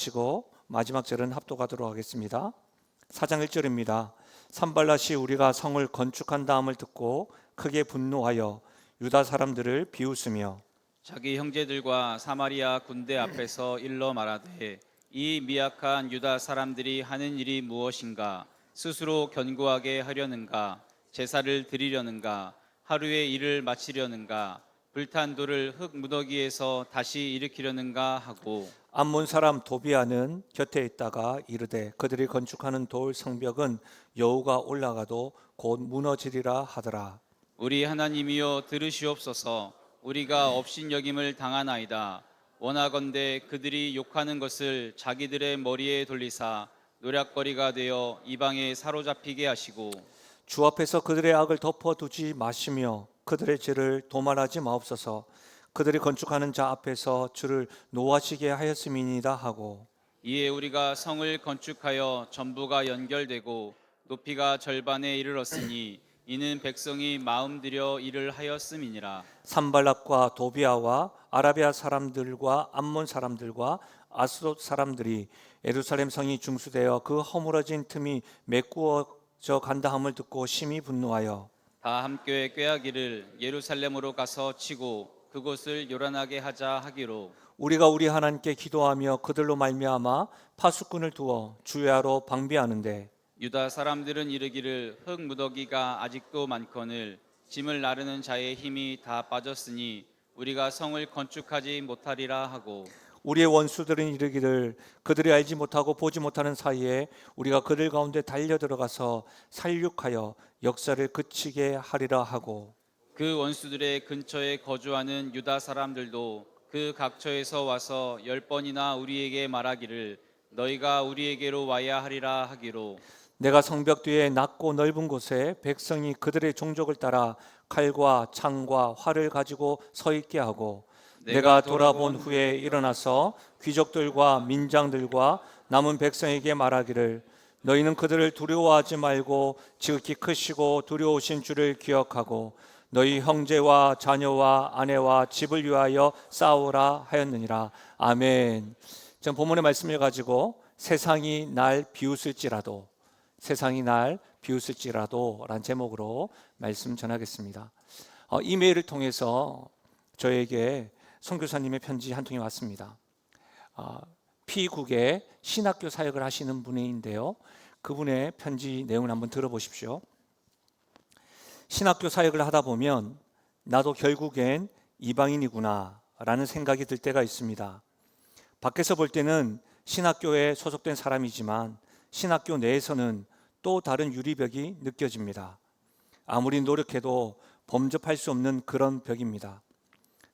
치고 마지막 절은 합독하도록 하겠습니다. 4장 1절입니다. 산발랏이 우리가 성을 건축한 다음을 듣고 크게 분노하여 유다 사람들을 비웃으며 자기 형제들과 사마리아 군대 앞에서 일러 말하되 이 미약한 유다 사람들이 하는 일이 무엇인가? 스스로 견고하게 하려는가? 제사를 드리려는가? 하루의 일을 마치려는가? 불탄 돌을 흙 무더기에서 다시 일으키려는가 하고 암몬 사람 도비아는 곁에 있다가 이르되 그들이 건축하는 돌 성벽은 여호가 올라가도 곧 무너지리라 하더라. 우리 하나님이여 들으시옵소서. 우리가 업신여김을 당하나이다. 원하건대 그들이 욕하는 것을 자기들의 머리에 돌리사 노략거리가 되어 이방에 사로잡히게 하시고 주 앞에서 그들의 악을 덮어두지 마시며 그들의 죄를 도말하지 마옵소서. 그들이 건축하는 자 앞에서 주를 노하시게 하였음이니이다 하고 이에 우리가 성을 건축하여 전부가 연결되고 높이가 절반에 이르렀으니 이는 백성이 마음들여 일을 하였음이니라. 산발락과 도비아와 아라비아 사람들과 암몬 사람들과 아스돗 사람들이 예루살렘 성이 중수되어 그 허물어진 틈이 메꾸어져 간다함을 듣고 심히 분노하여 다 함께 꾀하기를 예루살렘으로 가서 치고 그곳을 요란하게 하자 하기로 우리가 우리 하나님께 기도하며 그들로 말미암아 파수꾼을 두어 주야로 방비하는데 유다 사람들은 이르기를 흙 무더기가 아직도 많거늘 짐을 나르는 자의 힘이 다 빠졌으니 우리가 성을 건축하지 못하리라 하고 우리의 원수들은 이르기를 그들이 알지 못하고 보지 못하는 사이에 우리가 그들 가운데 달려 들어가서 살육하여 역사를 그치게 하리라 하고 그 원수들의 근처에 거주하는 유다 사람들도 그 각처에서 와서 10번이나 우리에게 말하기를 너희가 우리에게로 와야 하리라 하기로 내가 성벽 뒤에 낮고 넓은 곳에 백성이 그들의 종족을 따라 칼과 창과 활을 가지고 서 있게 하고 내가 돌아본 후에 일어나서 귀족들과 민장들과 남은 백성에게 말하기를 너희는 그들을 두려워하지 말고 지극히 크시고 두려우신 주를 기억하고 너희 형제와 자녀와 아내와 집을 위하여 싸우라 하였느니라. 아멘. 전 본문의 말씀을 가지고 세상이 날 비웃을지라도 라는 제목으로 말씀 전하겠습니다. 이메일을 통해서 저에게 선교사님의 편지 한 통이 왔습니다. P국에 신학교 사역을 하시는 분인데요. 그분의 편지 내용을 한번 들어보십시오. 신학교 사역을 하다 보면 나도 결국엔 이방인이구나 라는 생각이 들 때가 있습니다. 밖에서 볼 때는 신학교에 소속된 사람이지만 신학교 내에서는 또 다른 유리벽이 느껴집니다. 아무리 노력해도 범접할 수 없는 그런 벽입니다.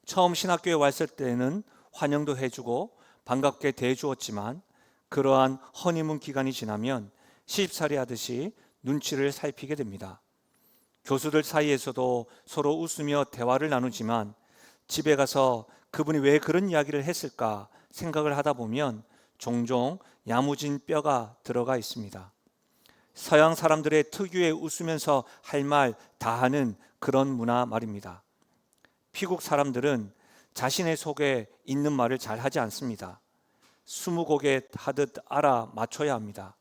처음 신학교에 왔을 때는 환영도 해주고 반갑게 대해주었지만 그러한 허니문 기간이 지나면 시집살이 하듯이 눈치를 살피게 됩니다. 교수들 사이에서도 서로 웃으며 대화를 나누지만 집에 가서 그분이 왜 그런 이야기를 했을까 생각을 하다 보면 종종 야무진 뼈가 들어가 있습니다. 서양 사람들의 특유의 웃으면서 할 말 다 하는 그런 문화 말입니다. 피국 사람들은 자신의 속에 있는 말을 잘 하지 않습니다. 스무고개 하듯 알아 맞춰야 합니다.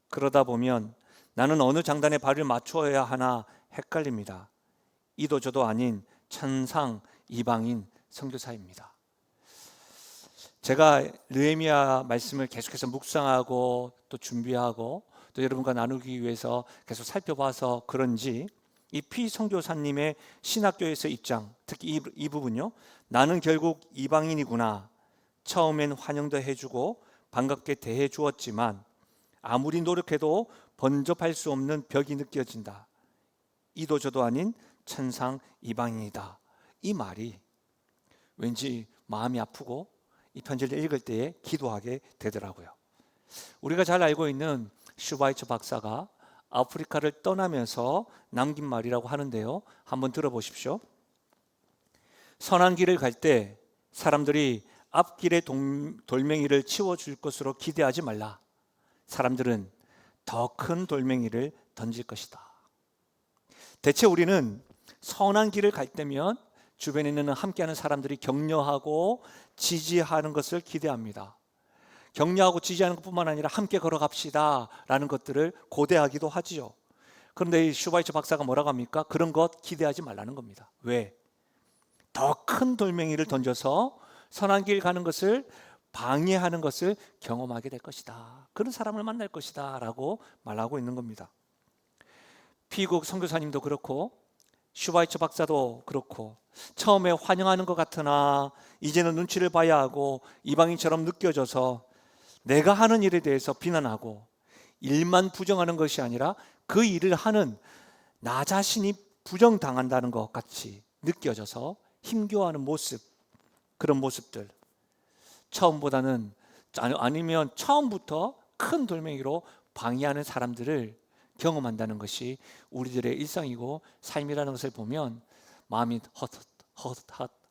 그러다 보면 나는 어느 장단에 발을 맞춰야 하나 헷갈립니다. 이도 저도 아닌 천상 이방인 선교사입니다. 제가 느헤미야 말씀을 계속해서 묵상하고 또 준비하고 또 여러분과 나누기 위해서 계속 살펴봐서 그런지 이 피선교사님의 신학교에서 입장, 특히 이 부분요. 나는 결국 이방인이구나. 처음엔 환영도 해주고 반갑게 대해 주었지만 아무리 노력해도 번접할 수 없는 벽이 느껴진다. 이도 저도 아닌 천상 이방인이다. 이 말이 왠지 마음이 아프고 이 편지를 읽을 때에 기도하게 되더라고요. 우리가 잘 알고 있는 슈바이처 박사가 아프리카를 떠나면서 남긴 말이라고 하는데요. 한번 들어보십시오. 선한 길을 갈 때 사람들이 앞길의 돌멩이를 치워줄 것으로 기대하지 말라. 사람들은 더 큰 돌멩이를 던질 것이다. 대체 우리는 선한 길을 갈 때면 주변에 있는 함께하는 사람들이 격려하고 지지하는 것을 기대합니다. 격려하고 지지하는 것뿐만 아니라 함께 걸어갑시다 라는 것들을 고대하기도 하지요. 그런데 이 슈바이처 박사가 뭐라고 합니까? 그런 것 기대하지 말라는 겁니다. 왜? 더 큰 돌멩이를 던져서 선한 길 가는 것을 방해하는 것을 경험하게 될 것이다. 그런 사람을 만날 것이다 라고 말하고 있는 겁니다. 피국 선교사님도 그렇고 슈바이처 박사도 그렇고 처음에 환영하는 것 같으나 이제는 눈치를 봐야 하고 이방인처럼 느껴져서 내가 하는 일에 대해서 비난하고 일만 부정하는 것이 아니라 그 일을 하는 나 자신이 부정당한다는 것 같이 느껴져서 힘겨워하는 모습, 그런 모습들, 처음보다는 아니면 처음부터 큰 돌멩이로 방해하는 사람들을 경험한다는 것이 우리들의 일상이고 삶이라는 것을 보면 마음이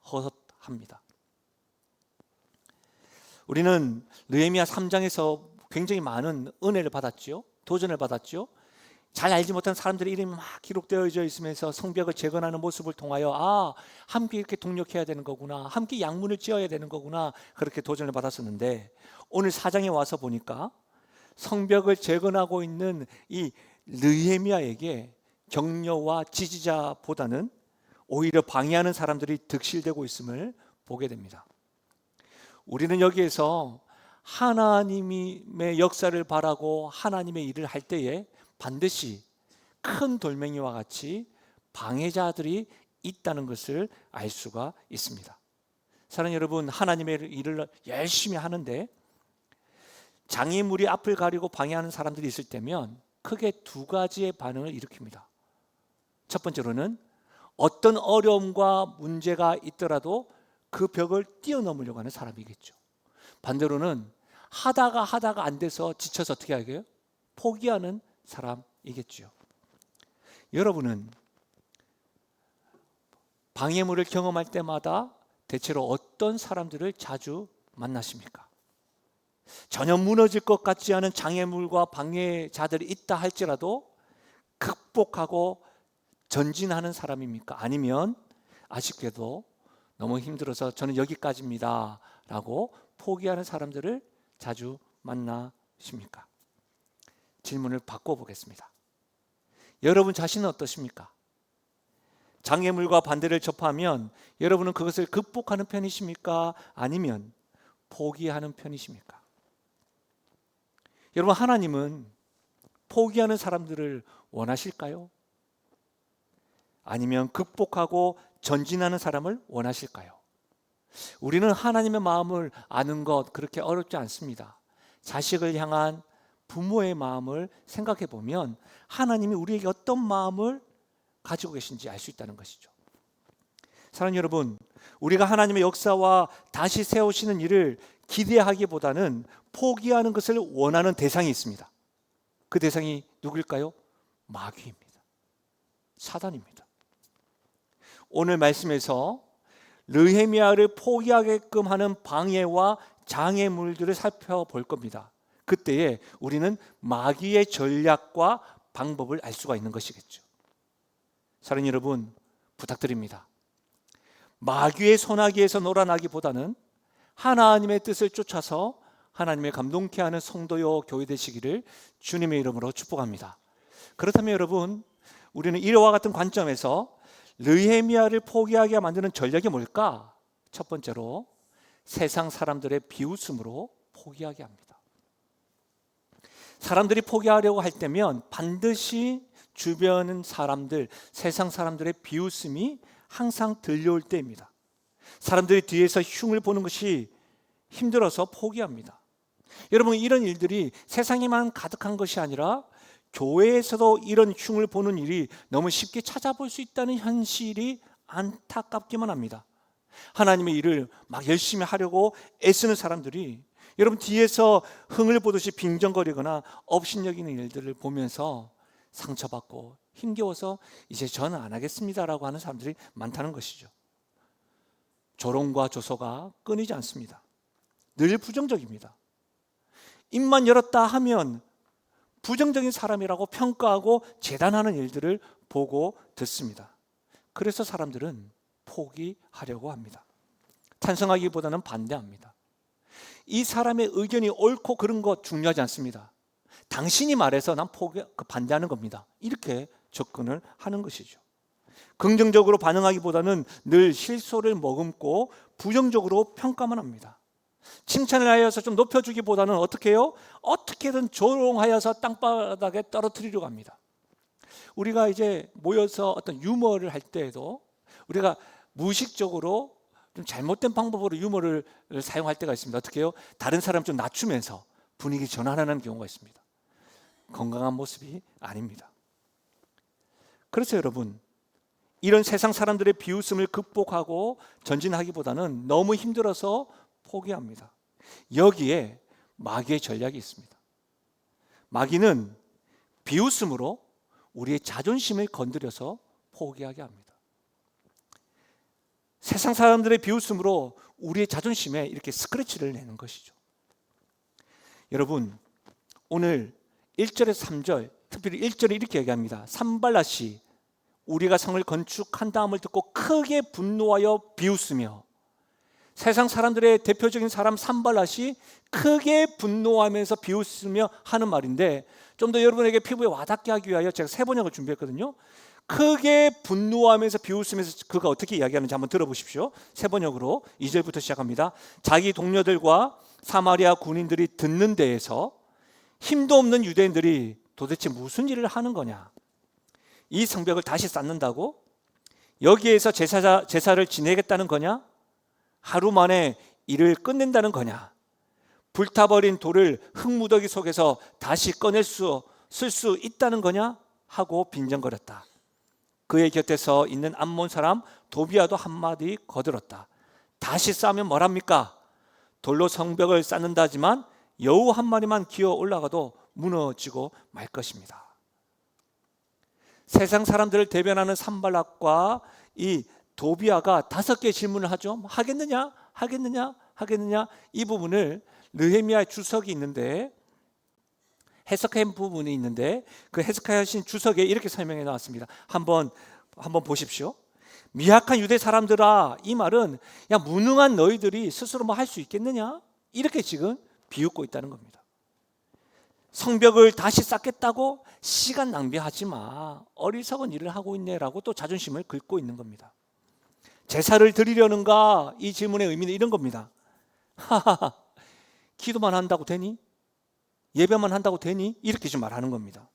허헛합니다. 우리는 느헤미야 3장에서 굉장히 많은 은혜를 받았죠. 도전을 받았죠. 잘 알지 못한 사람들의 이름이 막 기록되어져 있으면서 성벽을 재건하는 모습을 통하여 함께 이렇게 동력해야 되는 거구나, 함께 양문을 지어야 되는 거구나, 그렇게 도전을 받았었는데 오늘 4장에 와서 보니까 성벽을 재건하고 있는 이 느헤미야에게 격려와 지지자보다는 오히려 방해하는 사람들이 득실되고 있음을 보게 됩니다. 우리는 여기에서 하나님의 역사를 바라고 하나님의 일을 할 때에 반드시 큰 돌멩이와 같이 방해자들이 있다는 것을 알 수가 있습니다. 사랑하는 여러분, 하나님의 일을 열심히 하는데 장애물이 앞을 가리고 방해하는 사람들이 있을 때면 크게 두 가지의 반응을 일으킵니다. 첫 번째로는 어떤 어려움과 문제가 있더라도 그 벽을 뛰어넘으려고 하는 사람이겠죠. 반대로는 하다가 안 돼서 지쳐서 어떻게 하게요? 포기하는 사람이겠죠. 여러분은 방해물을 경험할 때마다 대체로 어떤 사람들을 자주 만나십니까? 전혀 무너질 것 같지 않은 장애물과 방해자들이 있다 할지라도 극복하고 전진하는 사람입니까? 아니면 아쉽게도 너무 힘들어서 저는 여기까지입니다 라고 포기하는 사람들을 자주 만나십니까? 질문을 바꿔보겠습니다. 여러분 자신은 어떠십니까? 장애물과 반대를 접하면 여러분은 그것을 극복하는 편이십니까? 아니면 포기하는 편이십니까? 여러분, 하나님은 포기하는 사람들을 원하실까요? 아니면 극복하고 전진하는 사람을 원하실까요? 우리는 하나님의 마음을 아는 것 그렇게 어렵지 않습니다. 자식을 향한 부모의 마음을 생각해 보면 하나님이 우리에게 어떤 마음을 가지고 계신지 알 수 있다는 것이죠. 사랑하는 여러분, 우리가 하나님의 역사와 다시 세우시는 일을 기대하기보다는 포기하는 것을 원하는 대상이 있습니다. 그 대상이 누구일까요? 마귀입니다. 사단입니다. 오늘 말씀에서 느헤미야를 포기하게끔 하는 방해와 장애물들을 살펴볼 겁니다. 그때에 우리는 마귀의 전략과 방법을 알 수가 있는 것이겠죠. 사랑하는 여러분, 부탁드립니다. 마귀의 소나기에서 놀아나기보다는 하나님의 뜻을 쫓아서 하나님의 감동케 하는 성도요 교회 되시기를 주님의 이름으로 축복합니다. 그렇다면 여러분, 우리는 이와 같은 관점에서 느헤미야를 포기하게 만드는 전략이 뭘까? 첫 번째로 세상 사람들의 비웃음으로 포기하게 합니다. 사람들이 포기하려고 할 때면 반드시 주변 사람들, 세상 사람들의 비웃음이 항상 들려올 때입니다. 사람들이 뒤에서 흉을 보는 것이 힘들어서 포기합니다. 여러분, 이런 일들이 세상에만 가득한 것이 아니라 교회에서도 이런 흉을 보는 일이 너무 쉽게 찾아볼 수 있다는 현실이 안타깝기만 합니다. 하나님의 일을 막 열심히 하려고 애쓰는 사람들이 여러분 뒤에서 흥을 보듯이 빈정거리거나 업신여기는 일들을 보면서 상처받고 힘겨워서 이제 저는 안 하겠습니다라고 하는 사람들이 많다는 것이죠. 조롱과 조소가 끊이지 않습니다. 늘 부정적입니다. 입만 열었다 하면 부정적인 사람이라고 평가하고 재단하는 일들을 보고 듣습니다. 그래서 사람들은 포기하려고 합니다. 찬성하기보다는 반대합니다. 이 사람의 의견이 옳고 그런 거 중요하지 않습니다. 당신이 말해서 난 반대하는 겁니다. 이렇게 접근을 하는 것이죠. 긍정적으로 반응하기보다는 늘 실소를 머금고 부정적으로 평가만 합니다. 칭찬을 하여서 좀 높여주기보다는 어떻게 해요? 어떻게든 조롱하여서 땅바닥에 떨어뜨리려고 합니다. 우리가 이제 모여서 어떤 유머를 할 때에도 우리가 무의식적으로 좀 잘못된 방법으로 유머를 사용할 때가 있습니다. 어떻게 해요? 다른 사람 좀 낮추면서 분위기 전환하는 경우가 있습니다. 건강한 모습이 아닙니다. 그래서 여러분, 이런 세상 사람들의 비웃음을 극복하고 전진하기보다는 너무 힘들어서 포기합니다. 여기에 마귀의 전략이 있습니다. 마귀는 비웃음으로 우리의 자존심을 건드려서 포기하게 합니다. 세상 사람들의 비웃음으로 우리의 자존심에 이렇게 스크래치를 내는 것이죠. 여러분, 오늘 1절에서 3절, 특별히 1절에 이렇게 얘기합니다. 산발랏이 우리가 성을 건축한 다음을 듣고 크게 분노하여 비웃으며, 세상 사람들의 대표적인 사람 산발랏이 크게 분노하면서 비웃으며 하는 말인데, 좀 더 여러분에게 피부에 와닿게 하기 위하여 제가 세 번역을 준비했거든요. 크게 분노하면서 비웃으면서 그가 어떻게 이야기하는지 한번 들어보십시오. 세 번역으로 2절부터 시작합니다. 자기 동료들과 사마리아 군인들이 듣는 데에서 힘도 없는 유대인들이 도대체 무슨 일을 하는 거냐? 이 성벽을 다시 쌓는다고? 여기에서 제사를 지내겠다는 거냐? 하루 만에 일을 끝낸다는 거냐? 불타버린 돌을 흙무더기 속에서 다시 쓸 수 있다는 거냐? 하고 빈정거렸다. 그의 곁에서 있는 암몬 사람 도비아도 한마디 거들었다. 다시 쌓으면 뭐랍니까? 돌로 성벽을 쌓는다지만 여우 한 마리만 기어 올라가도 무너지고 말 것입니다. 세상 사람들을 대변하는 산발락과 이 도비아가 5개의 질문을 하죠. 하겠느냐? 하겠느냐? 하겠느냐? 이 부분을 느헤미야 주석이 있는데, 해석한 부분이 있는데, 그 해석하신 주석에 이렇게 설명해 나왔습니다. 한번 보십시오. 미약한 유대 사람들아, 이 말은 야, 무능한 너희들이 스스로 뭐 할 수 있겠느냐? 이렇게 지금 비웃고 있다는 겁니다. 성벽을 다시 쌓겠다고? 시간 낭비하지 마. 어리석은 일을 하고 있네라고 또 자존심을 긁고 있는 겁니다. 제사를 드리려는가? 이 질문의 의미는 이런 겁니다. 하하하, 기도만 한다고 되니? 예배만 한다고 되니? 이렇게 좀 말하는 겁니다.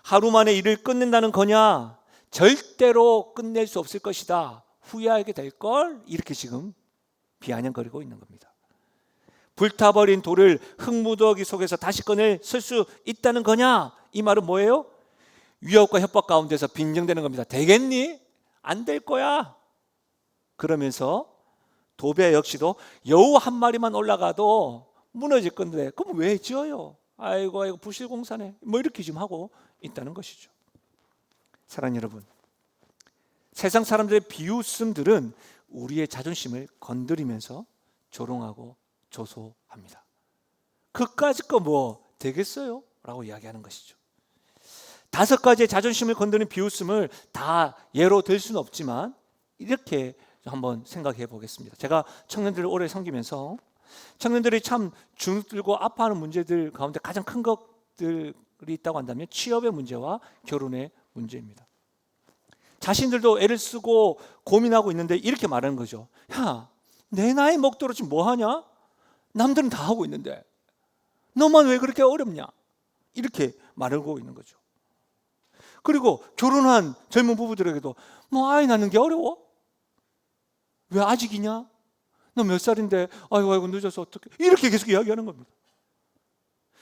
하루 만에 일을 끝낸다는 거냐? 절대로 끝낼 수 없을 것이다. 후회하게 될걸? 이렇게 지금 비아냥거리고 있는 겁니다. 불타버린 돌을 흙무더기 속에서 다시 쓸 수 있다는 거냐? 이 말은 뭐예요? 위협과 협박 가운데서 빈정되는 겁니다. 되겠니? 안 될 거야. 그러면서 도비아 역시도 여우 한 마리만 올라가도 무너질 건데 그럼 왜 지어요? 아이고 부실공사네. 뭐 이렇게 지금 하고 있다는 것이죠. 사랑하는 여러분, 세상 사람들의 비웃음들은 우리의 자존심을 건드리면서 조롱하고 조소합니다. 그까짓 거 뭐 되겠어요? 라고 이야기하는 것이죠. 5가지의 자존심을 건드리는 비웃음을 다 예로 들 수는 없지만 이렇게 한번 생각해 보겠습니다. 제가 청년들을 오래 섬기면서 청년들이 참 주눅들고 아파하는 문제들 가운데 가장 큰 것들이 있다고 한다면 취업의 문제와 결혼의 문제입니다. 자신들도 애를 쓰고 고민하고 있는데 이렇게 말하는 거죠. 야, 내 나이 먹도록 지금 뭐 하냐? 남들은 다 하고 있는데 너만 왜 그렇게 어렵냐? 이렇게 말하고 있는 거죠. 그리고 결혼한 젊은 부부들에게도 뭐 아이 낳는 게 어려워? 왜 아직이냐? 너 몇 살인데 아이고 늦어서 어떡해? 이렇게 계속 이야기하는 겁니다.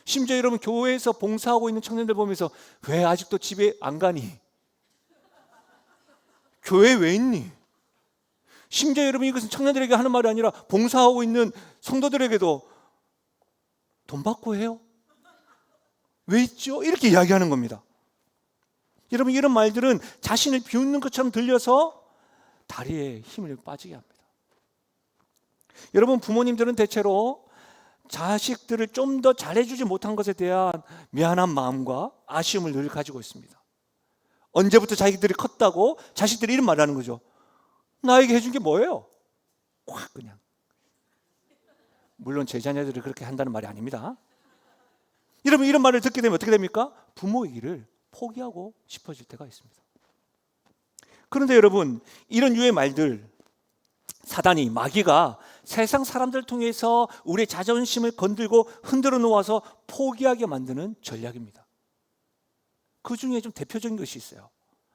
심지어 여러분 교회에서 봉사하고 있는 청년들 보면서 왜 아직도 집에 안 가니? 교회에 왜 있니? 심지어 여러분 이것은 청년들에게 하는 말이 아니라 봉사하고 있는 성도들에게도 돈 받고 해요? 왜 있죠? 이렇게 이야기하는 겁니다. 여러분 이런 말들은 자신을 비웃는 것처럼 들려서 다리에 힘을 빠지게 합니다. 여러분 부모님들은 대체로 자식들을 좀 더 잘해주지 못한 것에 대한 미안한 마음과 아쉬움을 늘 가지고 있습니다. 언제부터 자기들이 컸다고 자식들이 이런 말을 하는 거죠. 나에게 해준 게 뭐예요? 확 그냥 물론 제 자녀들이 그렇게 한다는 말이 아닙니다. 여러분, 이런 말을 듣게 되면 어떻게 됩니까? 부모의 일을 포기하고 싶어질 때가 있습니다. 그런데 여러분, 이런 유의 말들, 사단이, 마귀가 세상 사람들을 통해서 우리의 자존심을 건들고 흔들어 놓아서 포기하게 만드는 전략입니다. 그 중에 좀 대표적인 것이 있어요.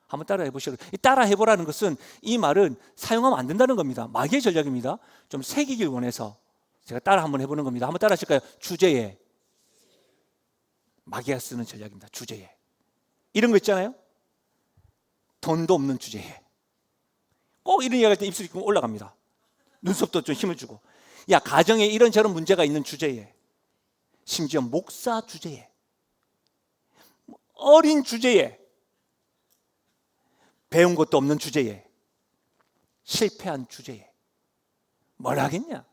한번 따라해 보시죠. 따라해 보라는 것은, 이 말은 사용하면 안 된다는 겁니다. 마귀의 전략입니다. 좀 새기길 원해서 제가 따라 한번 해보는 겁니다. 한번 따라 하실까요? 주제에. 마귀가 쓰는 전략입니다. 주제에. 이런 거 있잖아요. 돈도 없는 주제에. 꼭 이런 이야기할 때 입술이 올라갑니다. 눈썹도 좀 힘을 주고. 야, 가정에 이런저런 문제가 있는 주제에. 심지어 목사 주제에. 어린 주제에. 배운 것도 없는 주제에. 실패한 주제에. 뭘 하겠냐?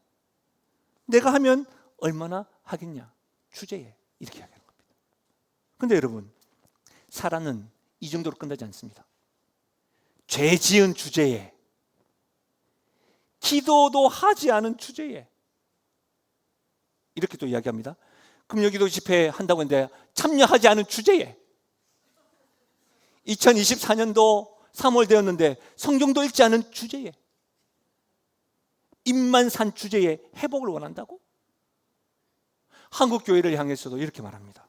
내가 하면 얼마나 하겠냐? 주제에. 이렇게 이야기하는 겁니다. 근데 여러분, 사랑은 이 정도로 끝나지 않습니다. 죄 지은 주제에, 기도도 하지 않은 주제에, 이렇게 또 이야기합니다. 금요기도 집회 한다고 했는데 참여하지 않은 주제에, 2024년도 3월 되었는데 성경도 읽지 않은 주제에, 입만 산 주제에 회복을 원한다고? 한국교회를 향해서도 이렇게 말합니다.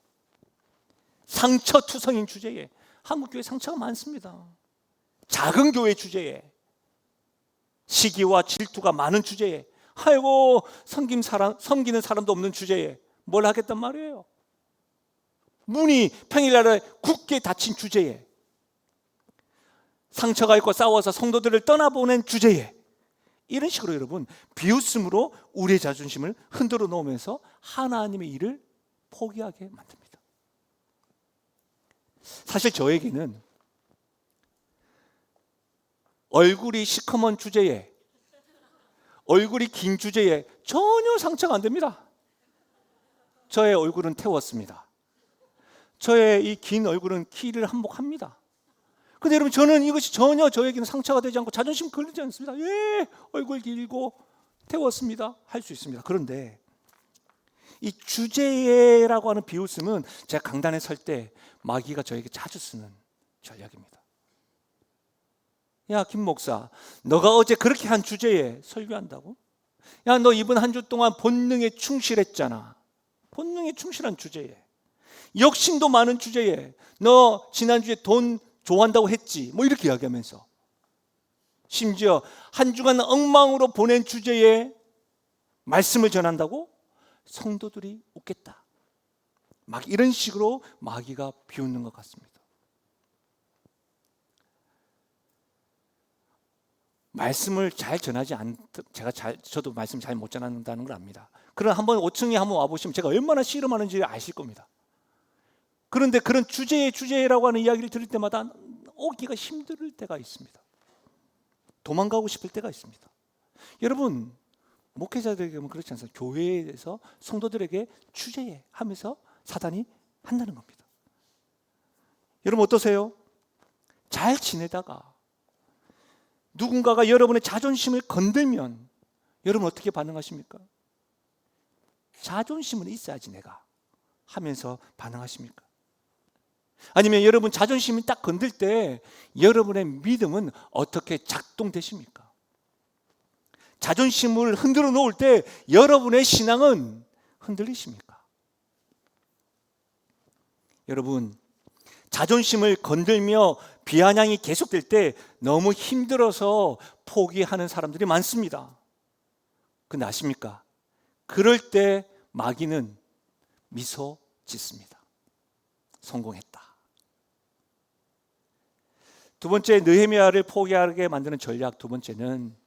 상처투성인 주제에. 한국교회 상처가 많습니다. 작은 교회 주제에, 시기와 질투가 많은 주제에, 아이고 섬기는 사람도 없는 주제에 뭘 하겠단 말이에요. 문이 평일날에 굳게 닫힌 주제에, 상처가 있고 싸워서 성도들을 떠나보낸 주제에, 이런 식으로 여러분, 비웃음으로 우리의 자존심을 흔들어 놓으면서 하나님의 일을 포기하게 만듭니다. 사실 저에게는 얼굴이 시커먼 주제에, 얼굴이 긴 주제에 전혀 상처가 안 됩니다. 저의 얼굴은 태웠습니다. 저의 이 긴 얼굴은 키를 한복합니다. 근데 여러분, 저는 이것이 전혀 저에게는 상처가 되지 않고 자존심 걸리지 않습니다. 예, 얼굴 길고 태웠습니다. 할 수 있습니다. 그런데 이 주제라고 하는 비웃음은 제가 강단에 설 때 마귀가 저에게 자주 쓰는 전략입니다. 야, 김 목사, 너가 어제 그렇게 한 주제에 설교한다고? 야, 너 이번 한 주 동안 본능에 충실했잖아. 본능에 충실한 주제에, 욕심도 많은 주제에, 너 지난주에 돈 좋아한다고 했지, 뭐 이렇게 이야기하면서, 심지어 한 주간 엉망으로 보낸 주제에 말씀을 전한다고? 성도들이 웃겠다. 막 이런 식으로 마귀가 비웃는 것 같습니다. 말씀을 잘 전하지 저도 말씀 잘 못 전한다는 걸 압니다. 그러나 한번 5층에 한번 와보시면 제가 얼마나 씨름하는지 아실 겁니다. 그런데 그런 주제라고 하는 이야기를 들을 때마다 오기가 힘들 때가 있습니다. 도망가고 싶을 때가 있습니다. 여러분, 목회자들에게 보면 그렇지 않습니까? 교회에서 성도들에게 주제에 하면서 사단이 한다는 겁니다. 여러분 어떠세요? 잘 지내다가 누군가가 여러분의 자존심을 건들면 여러분 어떻게 반응하십니까? 자존심은 있어야지 내가 하면서 반응하십니까? 아니면 여러분 자존심이 딱 건들 때 여러분의 믿음은 어떻게 작동되십니까? 자존심을 흔들어 놓을 때 여러분의 신앙은 흔들리십니까? 여러분, 자존심을 건들며 비아냥이 계속될 때 너무 힘들어서 포기하는 사람들이 많습니다. 근데 아십니까? 그럴 때 마귀는 미소 짓습니다. 성공했다. 두 번째, 느헤미야를 포기하게 만드는 전략 두 번째는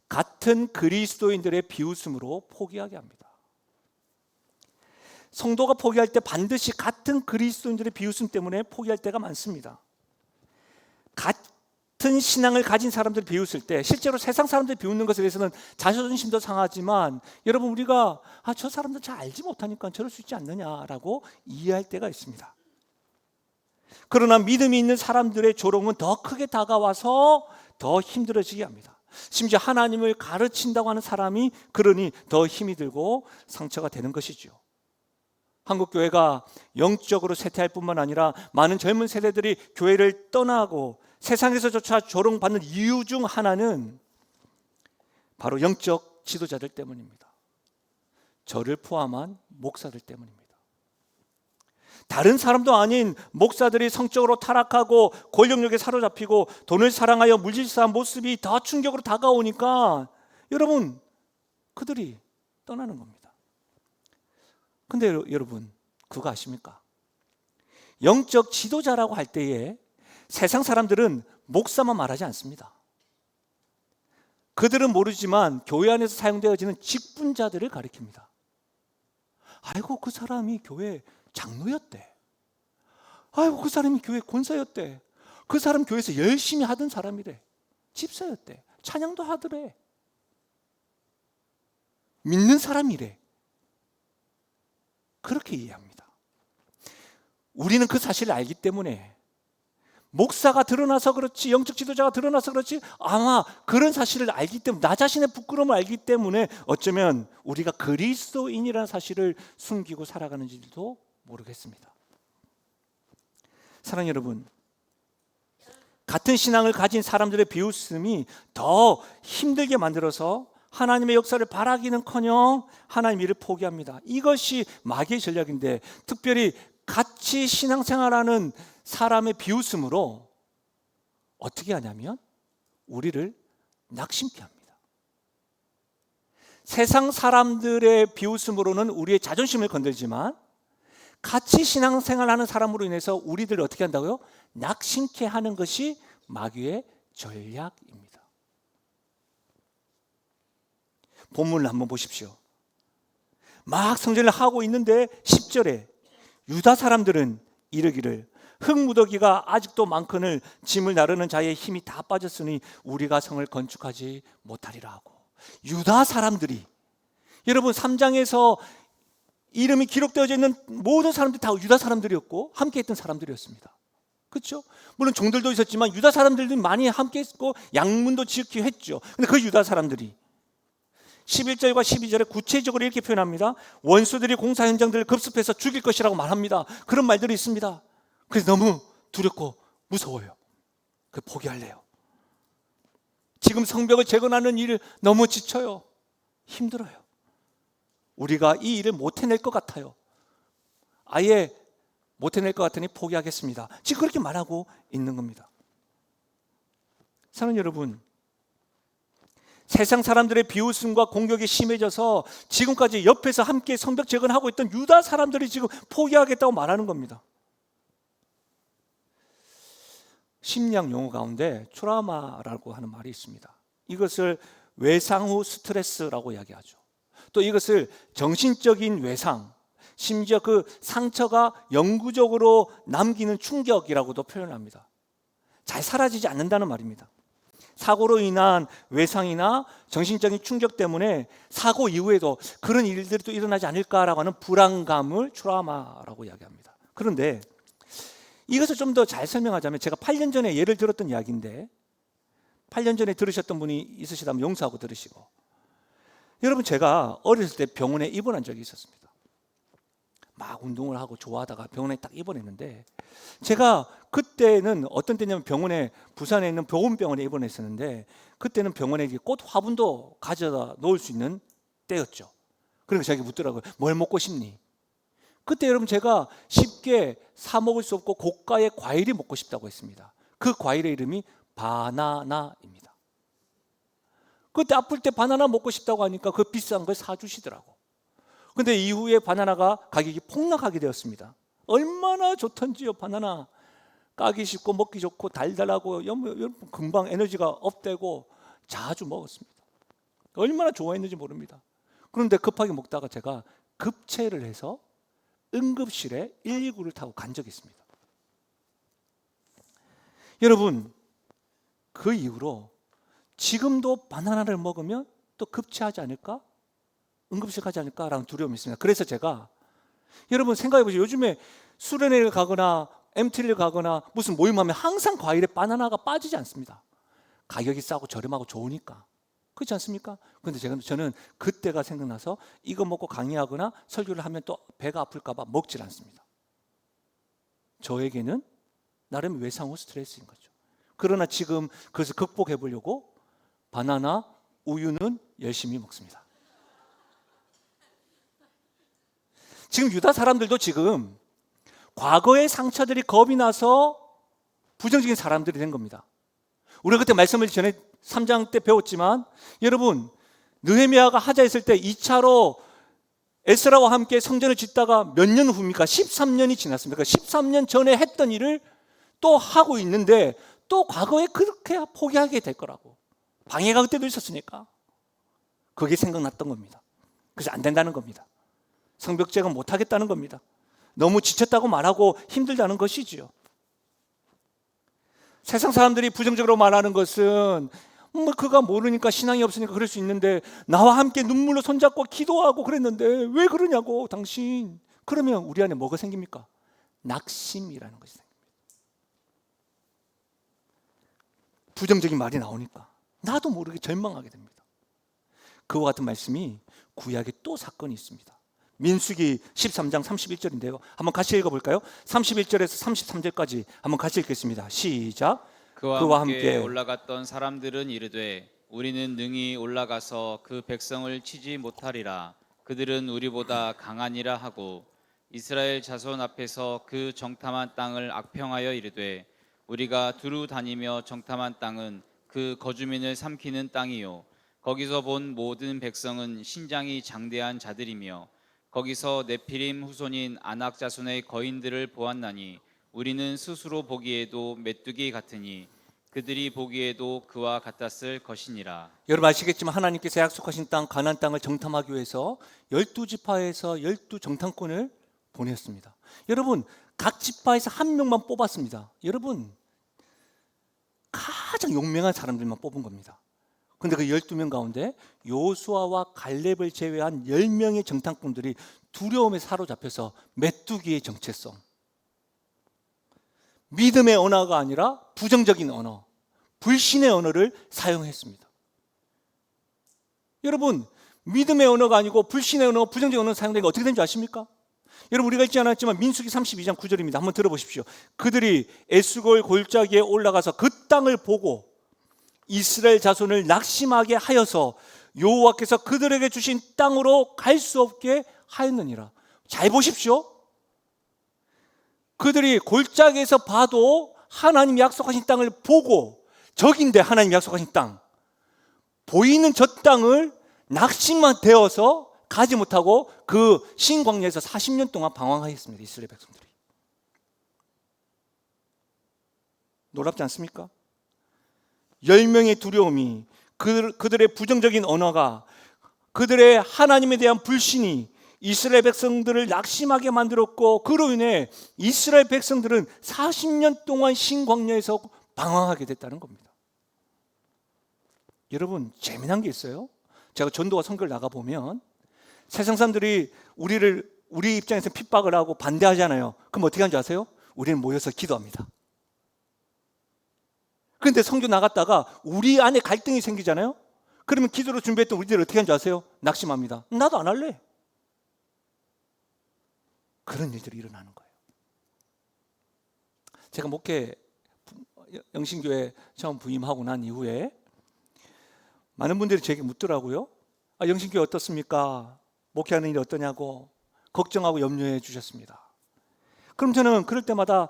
같은 그리스도인들의 비웃음으로 포기하게 합니다. 성도가 포기할 때 반드시 같은 그리스도인들의 비웃음 때문에 포기할 때가 많습니다. 같은 신앙을 가진 사람들이 비웃을 때, 실제로 세상 사람들이 비웃는 것에 대해서는 자존심도 상하지만 여러분, 우리가 저 사람들 잘 알지 못하니까 저럴 수 있지 않느냐라고 이해할 때가 있습니다. 그러나 믿음이 있는 사람들의 조롱은 더 크게 다가와서 더 힘들어지게 합니다. 심지어 하나님을 가르친다고 하는 사람이 그러니 더 힘이 들고 상처가 되는 것이죠. 한국교회가 영적으로 쇠퇴할 뿐만 아니라 많은 젊은 세대들이 교회를 떠나고 세상에서조차 조롱받는 이유 중 하나는 바로 영적 지도자들 때문입니다. 저를 포함한 목사들 때문입니다. 다른 사람도 아닌 목사들이 성적으로 타락하고 권력력에 사로잡히고 돈을 사랑하여 물질사한 모습이 더 충격으로 다가오니까 여러분, 그들이 떠나는 겁니다. 근데 여러분, 그거 아십니까? 영적 지도자라고 할 때에 세상 사람들은 목사만 말하지 않습니다. 그들은 모르지만 교회 안에서 사용되어지는 직분자들을 가리킵니다. 아이고, 그 사람이 교회 장로였대. 아이고, 그 사람이 교회 권사였대. 그 사람 교회에서 열심히 하던 사람이래. 집사였대. 찬양도 하더래. 믿는 사람이래. 그렇게 이해합니다. 우리는 그 사실을 알기 때문에 목사가 드러나서 그렇지, 영적 지도자가 드러나서 그렇지, 아마 그런 사실을 알기 때문에, 나 자신의 부끄러움을 알기 때문에 어쩌면 우리가 그리스도인이라는 사실을 숨기고 살아가는지도 모르겠습니다. 사랑하는 여러분, 같은 신앙을 가진 사람들의 비웃음이 더 힘들게 만들어서 하나님의 역사를 바라기는커녕 하나님 일을 포기합니다. 이것이 마귀의 전략인데, 특별히 같이 신앙생활하는 사람의 비웃음으로 어떻게 하냐면 우리를 낙심케 합니다. 세상 사람들의 비웃음으로는 우리의 자존심을 건들지만 같이 신앙생활하는 사람으로 인해서 우리들을 어떻게 한다고요? 낙심케 하는 것이 마귀의 전략입니다. 본문을 한번 보십시오. 막 성전을 하고 있는데 10절에 유다 사람들은 이르기를 흙무더기가 아직도 많거늘 짐을 나르는 자의 힘이 다 빠졌으니 우리가 성을 건축하지 못하리라 하고, 유다 사람들이, 여러분 3장에서 이름이 기록되어져 있는 모든 사람들이 다 유다 사람들이었고 함께 했던 사람들이었습니다. 그렇죠? 물론 종들도 있었지만 유다 사람들도 많이 함께 했고 양문도 지키고 했죠. 근데 그 유다 사람들이 11절과 12절에 구체적으로 이렇게 표현합니다. 원수들이 공사 현장들을 급습해서 죽일 것이라고 말합니다. 그런 말들이 있습니다. 그래서 너무 두렵고 무서워요. 그 포기할래요. 지금 성벽을 재건하는 일을 너무 지쳐요. 힘들어요. 우리가 이 일을 못 해낼 것 같아요. 아예 못 해낼 것 같으니 포기하겠습니다. 지금 그렇게 말하고 있는 겁니다. 사랑하는 여러분, 세상 사람들의 비웃음과 공격이 심해져서 지금까지 옆에서 함께 성벽 재건하고 있던 유다 사람들이 지금 포기하겠다고 말하는 겁니다. 심리학 용어 가운데 트라우마라고 하는 말이 있습니다. 이것을 외상 후 스트레스라고 이야기하죠. 또 이것을 정신적인 외상, 심지어 그 상처가 영구적으로 남기는 충격이라고도 표현합니다. 잘 사라지지 않는다는 말입니다. 사고로 인한 외상이나 정신적인 충격 때문에 사고 이후에도 그런 일들이 또 일어나지 않을까라고 하는 불안감을 트라우마라고 이야기합니다. 그런데 이것을 좀 더 잘 설명하자면, 제가 8년 전에 예를 들었던 이야기인데, 8년 전에 들으셨던 분이 있으시다면 용서하고 들으시고, 여러분, 제가 어렸을 때 병원에 입원한 적이 있었습니다. 막 운동을 하고 좋아하다가 병원에 딱 입원했는데, 제가 그때는 어떤 때냐면 병원에, 부산에 있는 보건병원에 입원했었는데, 그때는 병원에 꽃 화분도 가져다 놓을 수 있는 때였죠. 그러니까 자기가 묻더라고요. 뭘 먹고 싶니? 그때 여러분, 제가 쉽게 사 먹을 수 없고 고가의 과일이 먹고 싶다고 했습니다. 그 과일의 이름이 바나나입니다. 그때 아플 때 바나나 먹고 싶다고 하니까 그 비싼 걸 사주시더라고. 근데 이후에 바나나가 가격이 폭락하게 되었습니다. 얼마나 좋던지요. 바나나 까기 쉽고 먹기 좋고 달달하고 여러분 금방 에너지가 업되고 자주 먹었습니다. 얼마나 좋아했는지 모릅니다. 그런데 급하게 먹다가 제가 급체를 해서 응급실에 119를 타고 간 적이 있습니다. 여러분, 그 이후로 지금도 바나나를 먹으면 또 급체하지 않을까? 응급실 가지 않을까라는 두려움이 있습니다. 그래서 제가, 여러분 생각해 보세요. 요즘에 수련회를 가거나 MT를 가거나 무슨 모임하면 항상 과일에 바나나가 빠지지 않습니다. 가격이 싸고 저렴하고 좋으니까. 그렇지 않습니까? 그런데 저는 그때가 생각나서 이거 먹고 강의하거나 설교를 하면 또 배가 아플까 봐 먹질 않습니다. 저에게는 나름 외상후 스트레스인 거죠. 그러나 지금 그것을 극복해 보려고 바나나, 우유는 열심히 먹습니다. 지금 유다 사람들도 지금 과거의 상처들이 겁이 나서 부정적인 사람들이 된 겁니다. 우리가 그때 말씀을 전에 3장 때 배웠지만 여러분 느헤미야가 하자했을 때 2차로 에스라와 함께 성전을 짓다가 몇 년 후입니까? 13년이 지났습니다. 13년 전에 했던 일을 또 하고 있는데 또 과거에 그렇게 포기하게 될 거라고. 방해가 그때도 있었으니까 그게 생각났던 겁니다. 그래서 안 된다는 겁니다. 성벽제가 못하겠다는 겁니다. 너무 지쳤다고 말하고 힘들다는 것이지요. 세상 사람들이 부정적으로 말하는 것은 뭐 그가 모르니까 신앙이 없으니까 그럴 수 있는데 나와 함께 눈물로 손잡고 기도하고 그랬는데 왜 그러냐고 당신. 그러면 우리 안에 뭐가 생깁니까? 낙심이라는 것이 생깁니다. 부정적인 말이 나오니까 나도 모르게 절망하게 됩니다. 그와 같은 말씀이 구약에 또 사건이 있습니다. 민수기 13장 31절인데요. 한번 같이 읽어볼까요? 31절에서 33절까지 한번 같이 읽겠습니다. 시작. 그와 함께 올라갔던 사람들은 이르되 우리는 능히 올라가서 그 백성을 치지 못하리라. 그들은 우리보다 강하니라 하고 이스라엘 자손 앞에서 그 정탐한 땅을 악평하여 이르되 우리가 두루 다니며 정탐한 땅은 그 거주민을 삼키는 땅이요 거기서 본 모든 백성은 신장이 장대한 자들이며 거기서 네피림 후손인 아낙 자손의 거인들을 보았나니 우리는 스스로 보기에도 메뚜기 같으니 그들이 보기에도 그와 같았을 것이니라. 여러분 아시겠지만 하나님께서 약속하신 땅 가나안 땅을 정탐하기 위해서 12지파에서 12정탐꾼을 보냈습니다. 여러분 각 지파에서 한 명만 뽑았습니다. 여러분 가장 용맹한 사람들만 뽑은 겁니다. 근데 그 12명 가운데 요수아와 갈렙을 제외한 10명의 정탐꾼들이 두려움에 사로잡혀서 메뚜기의 정체성, 믿음의 언어가 아니라 부정적인 언어, 불신의 언어를 사용했습니다. 여러분 믿음의 언어가 아니고 불신의 언어, 부정적인 언어를 사용되니까 어떻게 된지 아십니까? 여러분 우리가 읽지 않았지만 민수기 32장 9절입니다. 한번 들어보십시오. 그들이 에스골 골짜기에 올라가서 그 땅을 보고 이스라엘 자손을 낙심하게 하여서 여호와께서 그들에게 주신 땅으로 갈 수 없게 하였느니라. 잘 보십시오. 그들이 골짜기에서 봐도 하나님 약속하신 땅을 보고 저긴데 하나님 약속하신 땅 보이는 저 땅을 낙심만 되어서 가지 못하고 그 신광야에서 40년 동안 방황하였습니다. 이스라엘 백성들이. 놀랍지 않습니까? 10명의 두려움이 그들의 부정적인 언어가 그들의 하나님에 대한 불신이 이스라엘 백성들을 낙심하게 만들었고 그로 인해 이스라엘 백성들은 40년 동안 신광야에서 방황하게 됐다는 겁니다. 여러분 재미난 게 있어요. 제가 전도와 선교를 나가보면 세상 사람들이 우리 입장에서 핍박을 하고 반대하잖아요. 그럼 어떻게 하는 줄 아세요? 우리는 모여서 기도합니다. 그런데 선교 나갔다가 우리 안에 갈등이 생기잖아요. 그러면 기도로 준비했던 우리들 어떻게 하는 줄 아세요? 낙심합니다. 나도 안 할래. 그런 일들이 일어나는 거예요. 제가 목회 영신교회 처음 부임하고 난 이후에 많은 분들이 제게 묻더라고요. 영신교회 어떻습니까? 목회하는 일이 어떠냐고 걱정하고 염려해 주셨습니다. 그럼 저는 그럴 때마다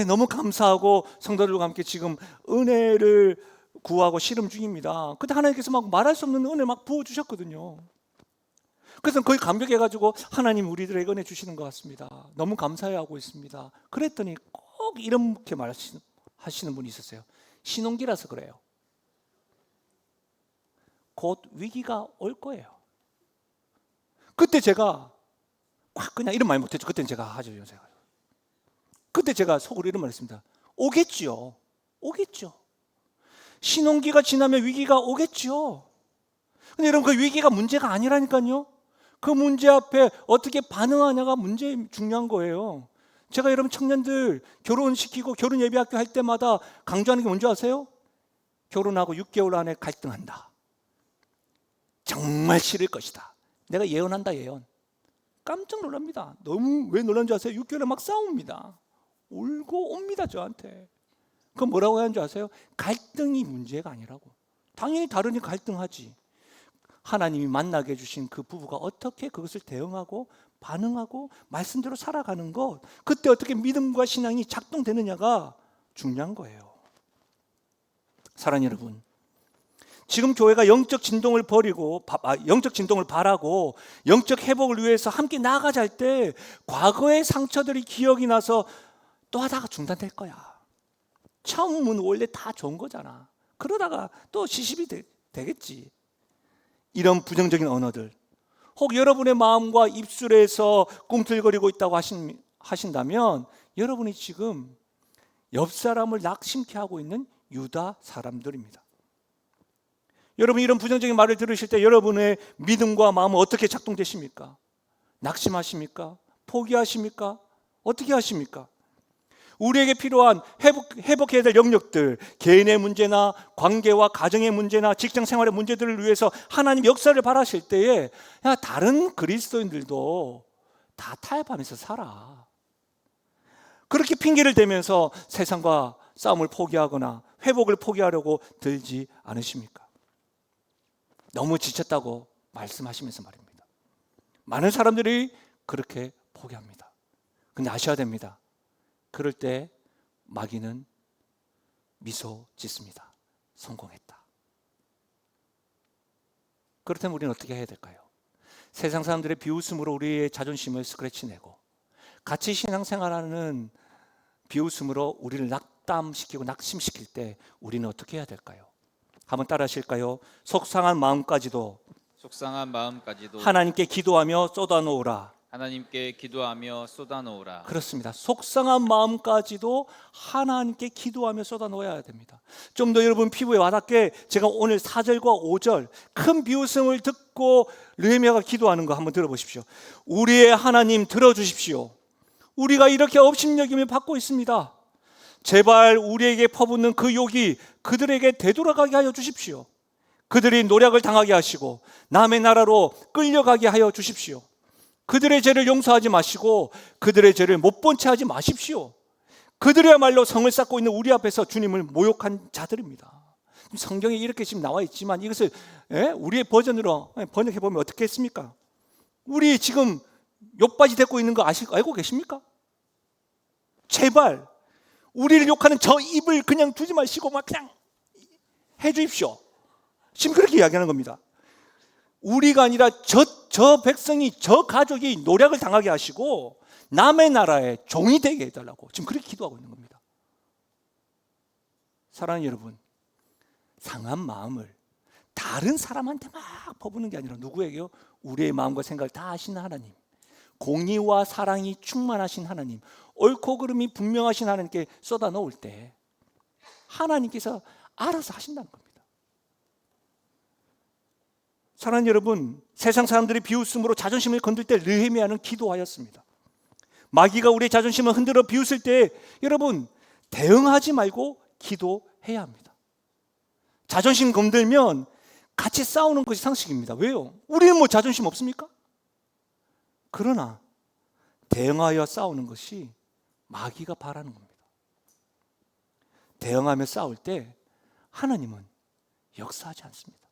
너무 감사하고 성도들과 함께 지금 은혜를 구하고 씨름 중입니다. 근데 하나님께서 막 말할 수 없는 은혜를 막 부어주셨거든요. 그래서 거의 감격해가지고 하나님 우리들에게 은혜 주시는 것 같습니다. 너무 감사해하고 있습니다. 그랬더니 꼭 이렇게 말하시는 분이 있었어요. 신혼기라서 그래요. 곧 위기가 올 거예요. 그때 제가 그냥 이런 말 못했죠. 그때는 제가 하죠. 그때 제가 속으로 이런 말 했습니다. 오겠죠. 신혼기가 지나면 위기가 오겠죠. 근데 여러분 그 위기가 문제가 아니라니까요. 그 문제 앞에 어떻게 반응하냐가 중요한 거예요. 제가 여러분 청년들 결혼시키고 결혼 예비학교 할 때마다 강조하는 게 뭔지 아세요? 결혼하고 6개월 안에 갈등한다. 정말 싫을 것이다. 내가 예언한다, 예언. 깜짝 놀랍니다. 너무 왜 놀란 줄 아세요? 6개월에 막 싸웁니다. 울고 옵니다, 저한테. 그럼 뭐라고 하는 줄 아세요? 갈등이 문제가 아니라고. 당연히 다르니 갈등하지. 하나님이 만나게 해주신 그 부부가 어떻게 그것을 대응하고 반응하고 말씀대로 살아가는 것, 그때 어떻게 믿음과 신앙이 작동되느냐가 중요한 거예요. 사랑하는 여러분, 지금 교회가 영적 진동을 바라고 영적 회복을 위해서 함께 나아가자 할 때 과거의 상처들이 기억이 나서 또 하다가 중단될 거야. 처음은 원래 다 좋은 거잖아. 그러다가 또 시집이 되겠지. 이런 부정적인 언어들, 혹 여러분의 마음과 입술에서 꿈틀거리고 있다고 하신다면 여러분이 지금 옆 사람을 낙심케 하고 있는 유다 사람들입니다. 여러분, 이런 부정적인 말을 들으실 때 여러분의 믿음과 마음은 어떻게 작동되십니까? 낙심하십니까? 포기하십니까? 어떻게 하십니까? 우리에게 필요한 회복해야 될 영역들, 개인의 문제나 관계와 가정의 문제나 직장 생활의 문제들을 위해서 하나님 역사를 바라실 때에 다른 그리스도인들도 다 타협하면서 살아. 그렇게 핑계를 대면서 세상과 싸움을 포기하거나 회복을 포기하려고 들지 않으십니까? 너무 지쳤다고 말씀하시면서 말입니다. 많은 사람들이 그렇게 포기합니다. 근데 아셔야 됩니다. 그럴 때 마귀는 미소 짓습니다. 성공했다. 그렇다면 우리는 어떻게 해야 될까요? 세상 사람들의 비웃음으로 우리의 자존심을 스크래치내고 같이 신앙생활하는 비웃음으로 우리를 낙담시키고 낙심시킬 때 우리는 어떻게 해야 될까요? 한번 따라 하실까요? 속상한 마음까지도 하나님께 기도하며 쏟아놓으라. 하나님께 기도하며 쏟아놓으라. 그렇습니다. 속상한 마음까지도 하나님께 기도하며 쏟아놓아야 됩니다. 좀 더 여러분 피부에 와닿게 제가 오늘 4절과 5절 큰 비웃음을 듣고 느헤미야가 기도하는 거 한번 들어보십시오. 우리의 하나님 들어주십시오. 우리가 이렇게 업신여김을 받고 있습니다. 제발 우리에게 퍼붓는 그 욕이 그들에게 되돌아가게 하여 주십시오. 그들이 노략을 당하게 하시고 남의 나라로 끌려가게 하여 주십시오. 그들의 죄를 용서하지 마시고 그들의 죄를 못 본 채 하지 마십시오. 그들이야말로 성을 쌓고 있는 우리 앞에서 주님을 모욕한 자들입니다. 성경에 이렇게 지금 나와 있지만 이것을 우리의 버전으로 번역해 보면 어떻게 했습니까? 우리 지금 욕받이 되고 있는 거 알고 계십니까? 제발 우리를 욕하는 저 입을 그냥 두지 마시고 막 그냥 해 주십시오. 지금 그렇게 이야기하는 겁니다. 우리가 아니라 저 백성이, 저 가족이 노략을 당하게 하시고 남의 나라에 종이 되게 해달라고 지금 그렇게 기도하고 있는 겁니다. 사랑하는 여러분, 상한 마음을 다른 사람한테 막 퍼부는 게 아니라 누구에게요? 우리의 마음과 생각을 다 아시는 하나님, 공의와 사랑이 충만하신 하나님, 옳고 그름이 분명하신 하나님께 쏟아 놓을 때 하나님께서 알아서 하신다는 겁니다. 사랑하는 여러분, 세상 사람들이 비웃음으로 자존심을 건들 때 느헤미야는 기도하였습니다. 마귀가 우리의 자존심을 흔들어 비웃을 때 여러분 대응하지 말고 기도해야 합니다. 자존심 건들면 같이 싸우는 것이 상식입니다. 왜요? 우리는 뭐 자존심 없습니까? 그러나 대응하여 싸우는 것이 마귀가 바라는 겁니다. 대응하며 싸울 때 하나님은 역사하지 않습니다.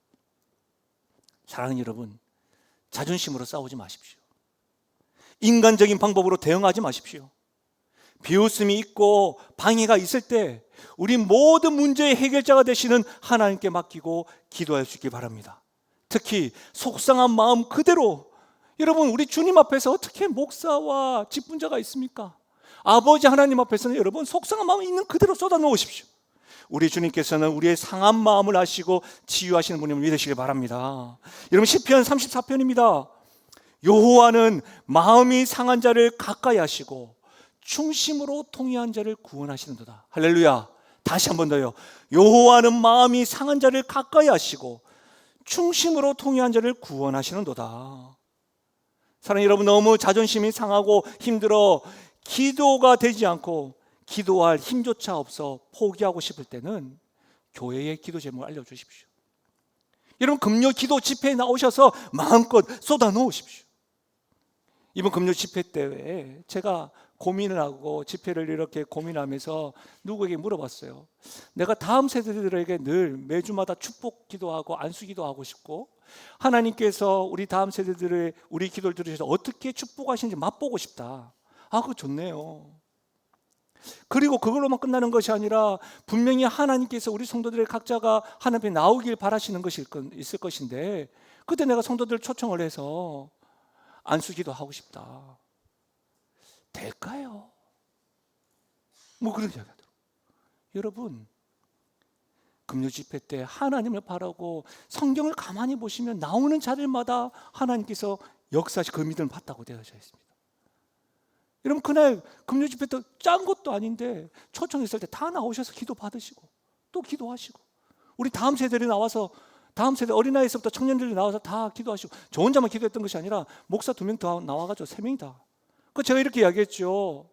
사랑하는 여러분, 자존심으로 싸우지 마십시오. 인간적인 방법으로 대응하지 마십시오. 비웃음이 있고 방해가 있을 때 우리 모든 문제의 해결자가 되시는 하나님께 맡기고 기도할 수 있길 바랍니다. 특히 속상한 마음 그대로, 여러분 우리 주님 앞에서 어떻게 목사와 직분자가 있습니까? 아버지 하나님 앞에서는 여러분 속상한 마음이 있는 그대로 쏟아놓으십시오. 우리 주님께서는 우리의 상한 마음을 아시고 치유하시는 분임을 믿으시길 바랍니다. 여러분 시편 34편입니다. 여호와는 마음이 상한 자를 가까이 하시고 충심으로 통회한 자를 구원하시는도다. 할렐루야. 다시 한 번 더요. 여호와는 마음이 상한 자를 가까이 하시고 충심으로 통회한 자를 구원하시는도다. 사랑하는 여러분, 너무 자존심이 상하고 힘들어 기도가 되지 않고 기도할 힘조차 없어 포기하고 싶을 때는 교회의 기도 제목을 알려주십시오. 여러분, 금요 기도 집회에 나오셔서 마음껏 쏟아 놓으십시오. 이번 금요 집회 때 제가 고민을 하고 집회를 이렇게 고민하면서 누구에게 물어봤어요. 내가 다음 세대들에게 늘 매주마다 축복 기도하고 안수 기도하고 싶고, 하나님께서 우리 다음 세대들의 우리 기도를 들으셔서 어떻게 축복하시는지 맛보고 싶다. 그거 좋네요. 그리고 그걸로만 끝나는 것이 아니라 분명히 하나님께서 우리 성도들의 각자가 하나님 앞에 나오길 바라시는 것이 있을 것인데, 그때 내가 성도들 초청을 해서 안수 기도하고 싶다. 될까요? 그런 이야기 하더라고요. 여러분, 금요 집회 때 하나님을 바라고 성경을 가만히 보시면 나오는 자들마다 하나님께서 역사시 그 믿음을 받다고 되어져 있습니다. 여러분, 그날 금요 집회 때 짠 것도 아닌데 초청했을 때 다 나오셔서 기도 받으시고 또 기도하시고, 우리 다음 세대들이 나와서, 다음 세대 어린아이에서부터 청년들이 나와서 다 기도하시고, 저 혼자만 기도했던 것이 아니라 목사 2명 더 나와가지고 3명이 다. 제가 이렇게 이야기했죠.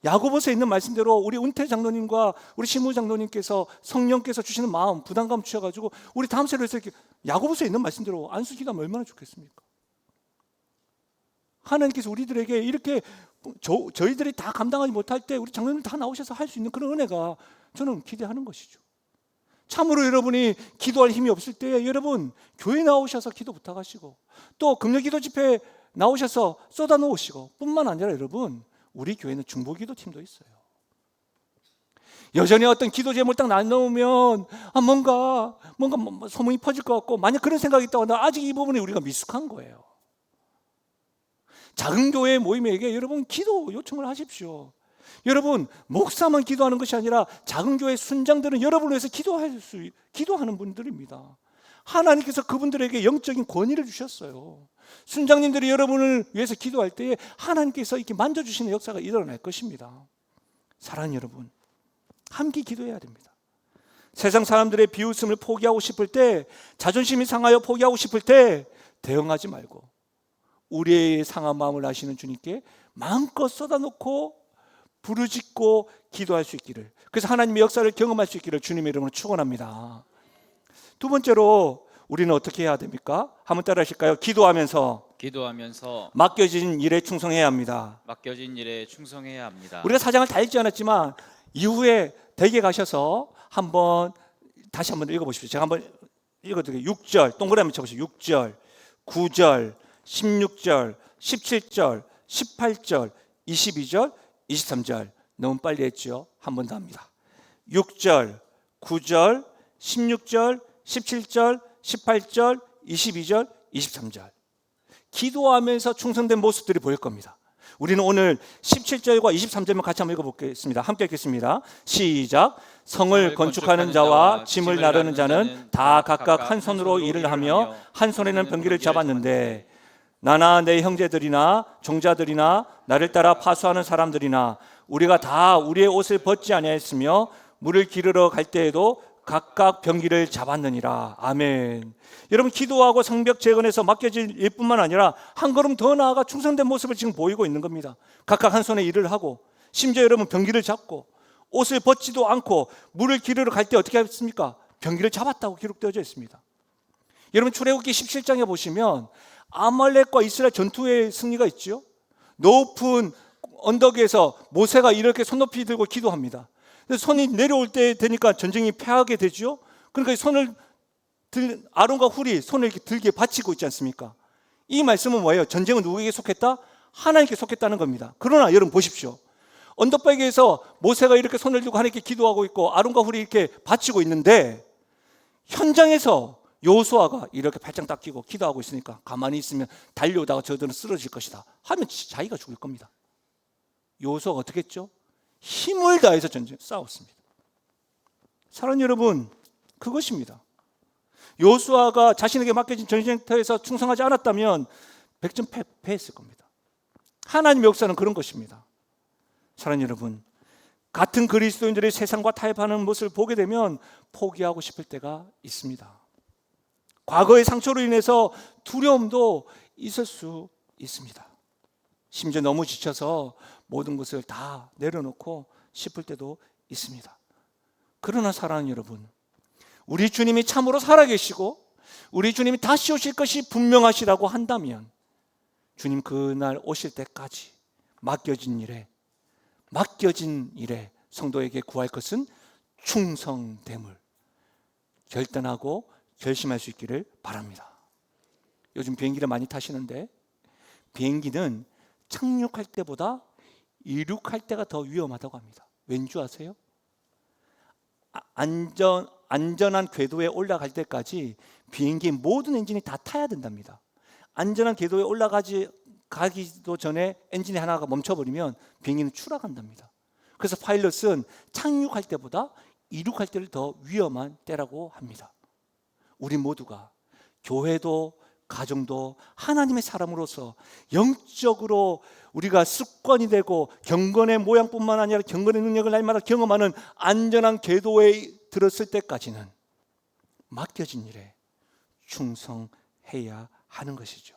야고보서에 있는 말씀대로 우리 은퇴 장로님과 우리 심우 장로님께서 성령께서 주시는 마음, 부담감 주셔가지고 우리 다음 세대에서 이렇게 야고보서에 있는 말씀대로 안수 기도하면 얼마나 좋겠습니까? 하나님께서 우리들에게 이렇게 저희들이 다 감당하지 못할 때 우리 장로님 다 나오셔서 할 수 있는 그런 은혜가 저는 기대하는 것이죠. 참으로 여러분이 기도할 힘이 없을 때 여러분 교회 나오셔서 기도 부탁하시고, 또 금요 기도 집회 나오셔서 쏟아 놓으시고, 뿐만 아니라 여러분, 우리 교회는 중보기도 팀도 있어요. 여전히 어떤 기도 제목을 딱 나누면 뭔가 소문이 퍼질 것 같고, 만약 그런 생각이 있다고 한다면 아직 이 부분에 우리가 미숙한 거예요. 작은 교회 모임에게 여러분 기도 요청을 하십시오. 여러분, 목사만 기도하는 것이 아니라 작은 교회 순장들은 여러분을 위해서 기도하는 분들입니다. 하나님께서 그분들에게 영적인 권위를 주셨어요. 순장님들이 여러분을 위해서 기도할 때에 하나님께서 이렇게 만져주시는 역사가 일어날 것입니다. 사랑하는 여러분, 함께 기도해야 됩니다. 세상 사람들의 비웃음을 포기하고 싶을 때, 자존심이 상하여 포기하고 싶을 때 대응하지 말고 우리의 상한 마음을 아시는 주님께 마음껏 쏟아놓고 부르짖고 기도할 수 있기를, 그래서 하나님의 역사를 경험할 수 있기를 주님의 이름으로 축원합니다. 두 번째로 우리는 어떻게 해야 됩니까? 한번 따라 하실까요? 기도하면서 맡겨진 일에 충성해야 합니다. 우리가 사장을 다 읽지 않았지만 이후에 댁에 가셔서 다시 한번 읽어보십시오. 제가 한번 읽어드릴게요. 6절 동그라미 한번 쳐보세요. 6절, 9절, 16절, 17절, 18절, 22절, 23절. 너무 빨리 했죠? 한 번 더 합니다. 6절, 9절, 16절, 17절, 18절, 22절, 23절. 기도하면서 충성된 모습들이 보일 겁니다. 우리는 오늘 17절과 23절만 같이 한번 읽어보겠습니다. 함께 읽겠습니다. 시작. 성을 건축하는 자와 짐을 나르는 자는 다 각각 한 손으로 일을 하며 한 손에는 병기를 잡았는데, 나나 내 형제들이나 종자들이나 나를 따라 파수하는 사람들이나 우리가 다 우리의 옷을 벗지 아니하였으며 물을 기르러 갈 때에도 각각 병기를 잡았느니라. 아멘. 여러분, 기도하고 성벽 재건에서 맡겨질 일뿐만 아니라 한 걸음 더 나아가 충성된 모습을 지금 보이고 있는 겁니다. 각각 한 손에 일을 하고, 심지어 여러분 병기를 잡고 옷을 벗지도 않고 물을 기르러 갈 때 어떻게 했습니까? 병기를 잡았다고 기록되어져 있습니다. 여러분, 출애굽기 17장에 보시면 아말렉과 이스라엘 전투의 승리가 있죠. 높은 언덕에서 모세가 이렇게 손높이 들고 기도합니다. 손이 내려올 때 되니까 전쟁이 패하게 되죠. 그러니까 아론과 훌이 손을 이렇게 들게 받치고 있지 않습니까? 이 말씀은 뭐예요? 전쟁은 누구에게 속했다? 하나님께 속했다는 겁니다. 그러나 여러분 보십시오. 언덕배기에서 모세가 이렇게 손을 들고 하나님께 기도하고 있고 아론과 훌이 이렇게 받치고 있는데, 현장에서 여호수아가 이렇게 팔짱 딱 끼고 기도하고 있으니까 가만히 있으면 달려오다가 저들은 쓰러질 것이다 하면 자기가 죽을 겁니다. 여호수아가 어떻게 했죠? 힘을 다해서 싸웠습니다. 사랑하는 여러분, 그것입니다. 여호수아가 자신에게 맡겨진 전쟁터에서 충성하지 않았다면 백전 패했을 겁니다. 하나님의 역사는 그런 것입니다. 사랑하는 여러분, 같은 그리스도인들이 세상과 타협하는 모습을 보게 되면 포기하고 싶을 때가 있습니다. 과거의 상처로 인해서 두려움도 있을 수 있습니다. 심지어 너무 지쳐서 모든 것을 다 내려놓고 싶을 때도 있습니다. 그러나 사랑하는 여러분, 우리 주님이 참으로 살아계시고 우리 주님이 다시 오실 것이 분명하시다고 한다면 주님 그날 오실 때까지 맡겨진 일에 성도에게 구할 것은 충성됨을 결단하고 결심할 수 있기를 바랍니다. 요즘 비행기를 많이 타시는데 비행기는 착륙할 때보다 이륙할 때가 더 위험하다고 합니다. 왠지 아세요? 안전한 궤도에 올라갈 때까지 비행기 모든 엔진이 다 타야 된답니다. 안전한 궤도에 가기도 전에 엔진이 하나가 멈춰버리면 비행기는 추락한답니다. 그래서 파일럿은 착륙할 때보다 이륙할 때를 더 위험한 때라고 합니다. 우리 모두가 교회도 가정도 하나님의 사람으로서 영적으로 우리가 습관이 되고 경건의 모양뿐만 아니라 경건의 능력을 날마다 경험하는 안전한 궤도에 들었을 때까지는 맡겨진 일에 충성해야 하는 것이죠.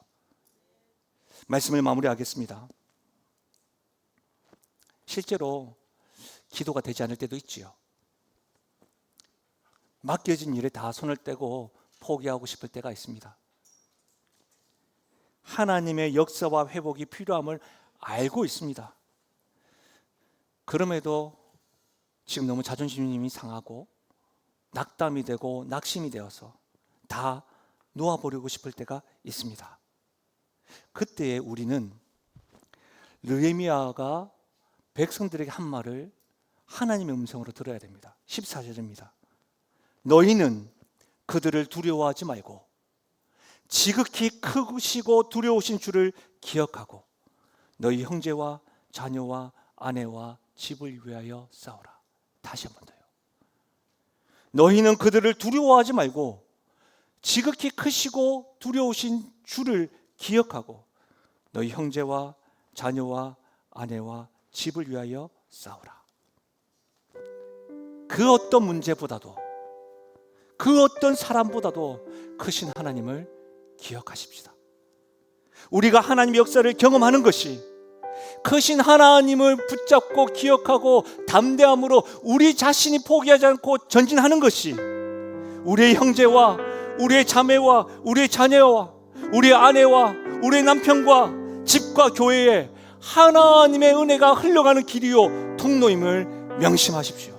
말씀을 마무리하겠습니다. 실제로 기도가 되지 않을 때도 있지요. 맡겨진 일에 다 손을 떼고 포기하고 싶을 때가 있습니다. 하나님의 역사와 회복이 필요함을 알고 있습니다. 그럼에도 지금 너무 자존심이 상하고 낙담이 되고 낙심이 되어서 다 놓아버리고 싶을 때가 있습니다. 그때에 우리는 느헤미야가 백성들에게 한 말을 하나님의 음성으로 들어야 됩니다. 14절입니다. 너희는 그들을 두려워하지 말고 지극히 크시고 두려우신 주를 기억하고 너희 형제와 자녀와 아내와 집을 위하여 싸우라. 다시 한 번 더요. 너희는 그들을 두려워하지 말고 지극히 크시고 두려우신 주를 기억하고 너희 형제와 자녀와 아내와 집을 위하여 싸우라. 그 어떤 문제보다도 그 어떤 사람보다도 크신 하나님을 기억하십시다. 우리가 하나님의 역사를 경험하는 것이 크신 하나님을 붙잡고 기억하고 담대함으로 우리 자신이 포기하지 않고 전진하는 것이 우리의 형제와 우리의 자매와 우리의 자녀와 우리의 아내와 우리의 남편과 집과 교회에 하나님의 은혜가 흘러가는 길이요 통로임을 명심하십시오.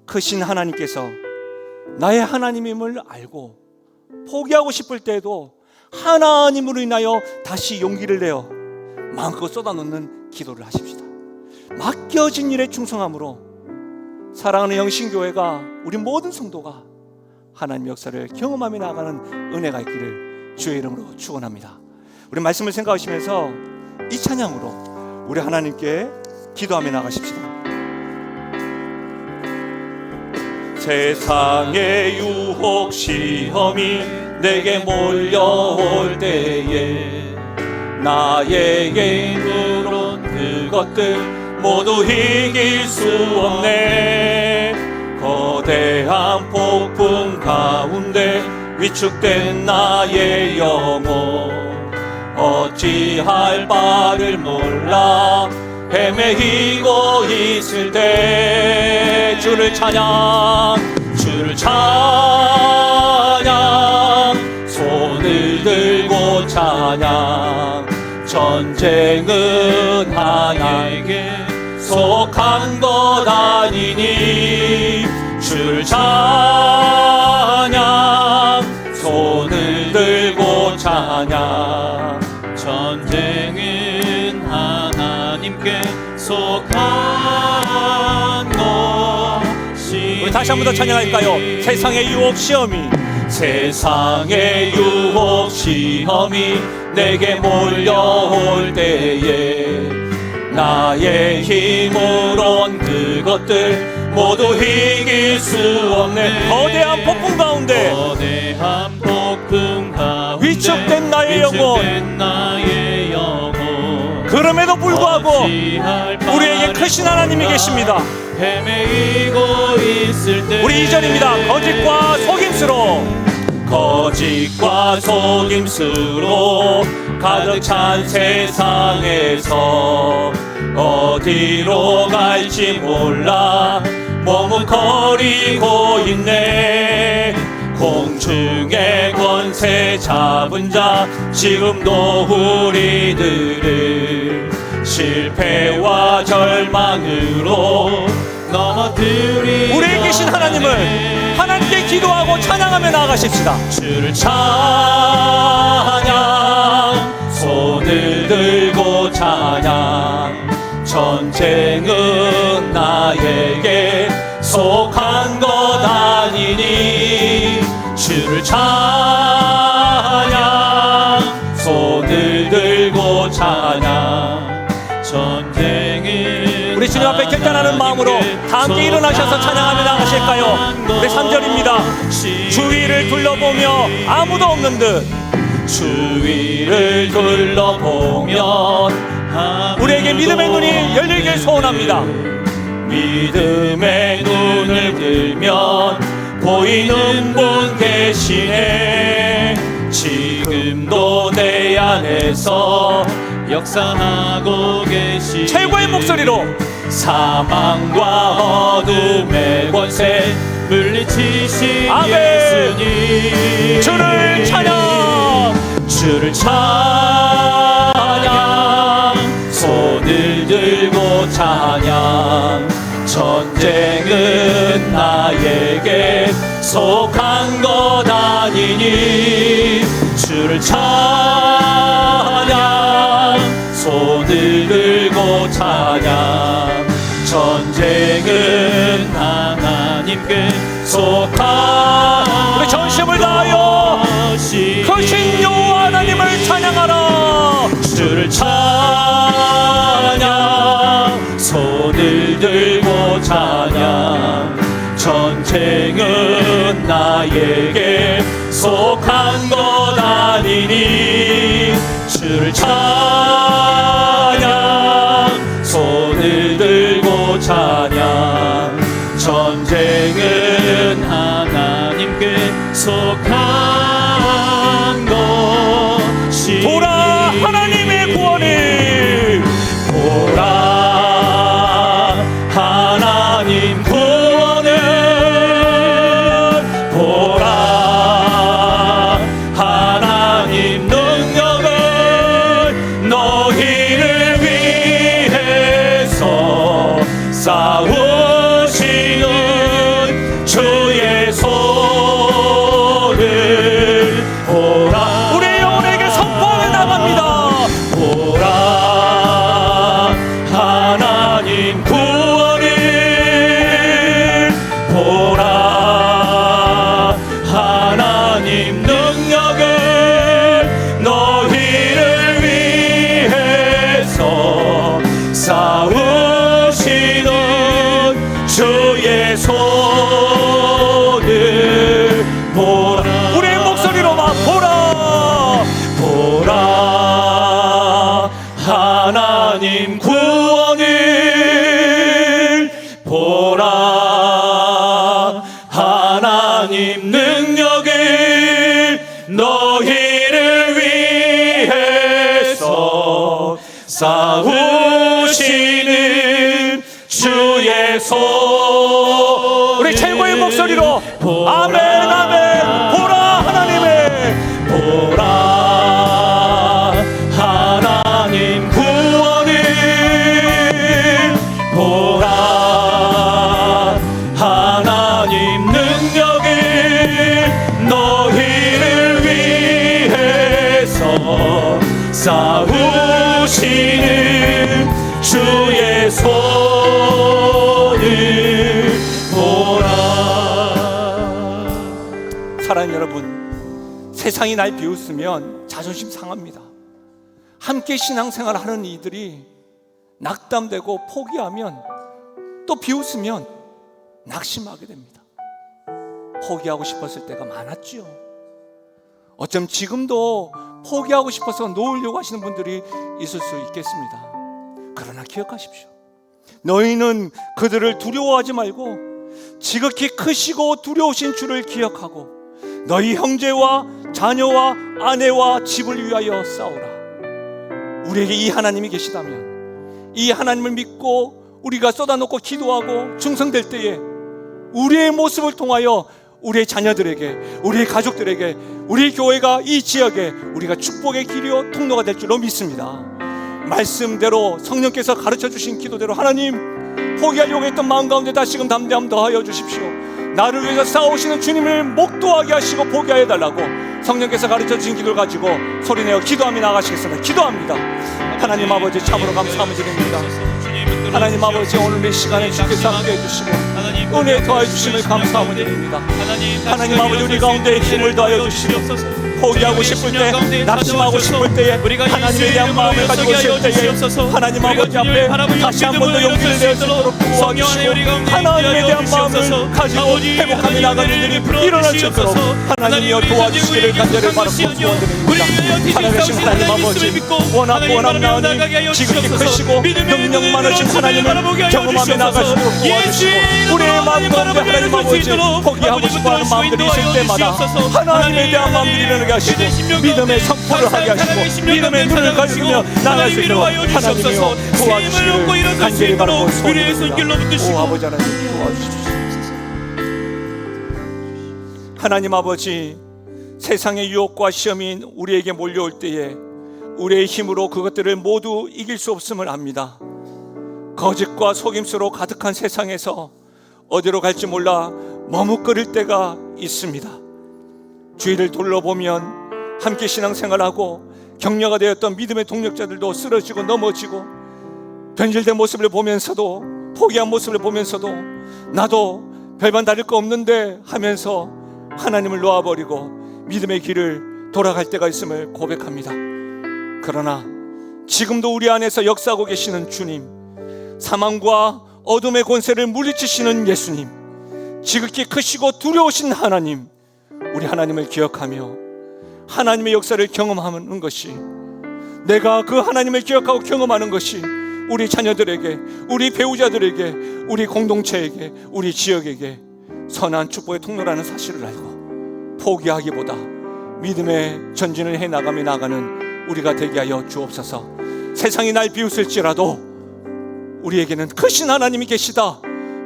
크신 하나님께서 나의 하나님임을 알고 포기하고 싶을 때에도 하나님으로 인하여 다시 용기를 내어 마음껏 쏟아놓는 기도를 하십시다. 맡겨진 일에 충성함으로 사랑하는 영신교회가 우리 모든 성도가 하나님의 역사를 경험하며 나아가는 은혜가 있기를 주의 이름으로 축원합니다. 우리 말씀을 생각하시면서 이 찬양으로 우리 하나님께 기도하며 나가십시다. 세상의 유혹 시험이 내게 몰려올 때에 나의 힘으론 그것들 모두 이길 수 없네. 거대한 폭풍 가운데 위축된 나의 영혼 어찌할 바를 몰라 헤매이고 있을 때 주를 찬양 손을 들고 찬양 전쟁은 하나님께 속한 것 아니니 주를 찬양 손을 들고 찬양 전쟁은 하나님께 속한 것이. 우리 다시 한 번 더 찬양할까요? 세상의 유혹 시험이 내게 몰려올 때에 나의 힘으론 그것들 모두 이길 수 없네. 거대한 폭풍 가운데 위축된 나의 영혼 그럼에도 불구하고 우리에게 크신 하나님이 계십니다. 우리 2절입니다. 거짓과 속임수로 가득 찬 세상에서 어디로 갈지 몰라 머뭇거리고 있네. 공중의 권세 잡은 자 지금도 우리들을 실패와 절망으로 넘어뜨리. 우리에 계신 하나님을 하나님께 기도하고 찬양하며 나아가십시다. 주를 찬양, 손을 들고 찬양. 전쟁은 나에게 속한 것 아니니. 주를 찬양, 손을 들고 찬양. 전쟁은 우리 주님 앞에 결단하는 마음으로 다 함께 일어나셔서 찬양하며 나가실까요? 우리 3절입니다. 주위를 둘러보며 아무도 없는 듯. 주위를 둘러보면 우리에게 믿음의 눈이 열리길 소원합니다. 믿음의 눈을 들면 보이는 분 계시네. 지금도 내 안에서 역사하고 계시네. 최고의 목소리로 사망과 어둠의 권세 물리치신 예수님. 주를 찬양, 주를 찬양, 손을 들고 찬양. 전쟁은 나에게 속한 것 아니니. 주를 찬양, 손을 들고 찬양. 전쟁은 하나님께 속한. 우리 전심을 다하여 크신 여호와 하나님을 찬양하라. 주를 찬양, 손을 들고 찬양. 전쟁은 나에게 속한 것 아니니. 주를 찬양, 손을 들고 찬양. 전쟁은 하나님께 속한 것이. 보라 하나님의 구원을. 보라 하나님 구원을. 보라 하나님 능력을. 너희를 위해서 싸우시는 주의 손을 보라. 우리 영혼에게 선포해 나갑니다. 보라 하나님 구원을. 보라 하나님 능력을. 너희를 위해서 싸우시는 주의 손을 보라. 우리의 목소리로만 보라. 보라 하나님 구원을. 보라 하나님 능력을. 너희를 위해서 싸우시는 주의 손. 우리 최고의 목소리로 아멘 아멘. 보라 하나님의. 보라 하나님 구원을. 보라 하나님 능력을. 너희를 위해서 싸우시는 주의 손을 보라. 사랑하는 여러분, 세상이 날 비웃으면 자존심 상합니다. 함께 신앙생활을 하는 이들이 낙담되고 포기하면, 또 비웃으면 낙심하게 됩니다. 포기하고 싶었을 때가 많았죠. 어쩜 지금도 포기하고 싶어서 놓으려고 하시는 분들이 있을 수 있겠습니다. 그러나 기억하십시오. 너희는 그들을 두려워하지 말고 지극히 크시고 두려우신 주를 기억하고 너희 형제와 자녀와 아내와 집을 위하여 싸우라. 우리에게 이 하나님이 계시다면, 이 하나님을 믿고 우리가 쏟아놓고 기도하고 충성될 때에 우리의 모습을 통하여 우리의 자녀들에게, 우리의 가족들에게, 우리 교회가 이 지역에 우리가 축복의 길이요 통로가 될 줄로 믿습니다. 말씀대로 성령께서 가르쳐 주신 기도대로 하나님, 포기하려고 했던 마음 가운데 다시금 담대함 더하여 주십시오. 나를 위해서 싸우시는 주님을 목도하게 하시고 포기하여 달라고 성령께서 가르쳐 주신 기도를 가지고 소리내어 기도하며 나가시겠습니다. 기도합니다. 하나님 아버지, 참으로 감사함을 드립니다. 하나님 아버지, 오늘 이 시간에 주께서 함께해 주시고 은혜 더하여 주심을 감사함을 드립니다. 하나님 아버지, 우리 가운데 힘을 더하여 주시고 포기하고 싶을 때, 낙심하고 싶을 때에, 하나님에 대한 마음을 가지고 있을 때에 하나님 아버지 앞에 다시 한 번 더 용기를 낼 수 있도록 도와주시고 하나님에 대한 마음을 가지고 회복하며 나가는 일이 일어날 수 있도록 하나님이여 도와주시기를 간절히 바라고 소원드립니다. 살아계신 하나님 아버지, 워낙 나으니 지극히 크시고 능력 많으신 하나님을 경험하며 나갈 수 있도록 도와주시고 우리의 마음 가운데 하나님 아버지 포기하고 싶어하는 마음들이 있을 때마다 하나님에 대한 마음들이 일어나게 하시고 믿음의 선포를 하게 하시고 믿음의 눈을 가지며 나갈 수 있도록 하나님이여 도와주시기를 간절히 바라고 소원드립니다. 오 아버지 하나님 도와주십시오. 하나님 아버지, 세상의 유혹과 시험이 우리에게 몰려올 때에 우리의 힘으로 그것들을 모두 이길 수 없음을 압니다. 거짓과 속임수로 가득한 세상에서 어디로 갈지 몰라 머뭇거릴 때가 있습니다. 주위를 둘러보면 함께 신앙생활하고 격려가 되었던 믿음의 동력자들도 쓰러지고 넘어지고 변질된 모습을 보면서도, 포기한 모습을 보면서도 나도 별반 다를 거 없는데 하면서 하나님을 놓아버리고 믿음의 길을 돌아갈 때가 있음을 고백합니다. 그러나 지금도 우리 안에서 역사하고 계시는 주님, 사망과 어둠의 권세를 물리치시는 예수님, 지극히 크시고 두려우신 하나님, 우리 하나님을 기억하며 하나님의 역사를 경험하는 것이, 내가 그 하나님을 기억하고 경험하는 것이 우리 자녀들에게, 우리 배우자들에게, 우리 공동체에게, 우리 지역에게 선한 축복의 통로라는 사실을 알고 포기하기보다 믿음의 전진을 해나가며 나가는 우리가 되게 하여 주옵소서. 세상이 날 비웃을지라도 우리에게는 크신 하나님이 계시다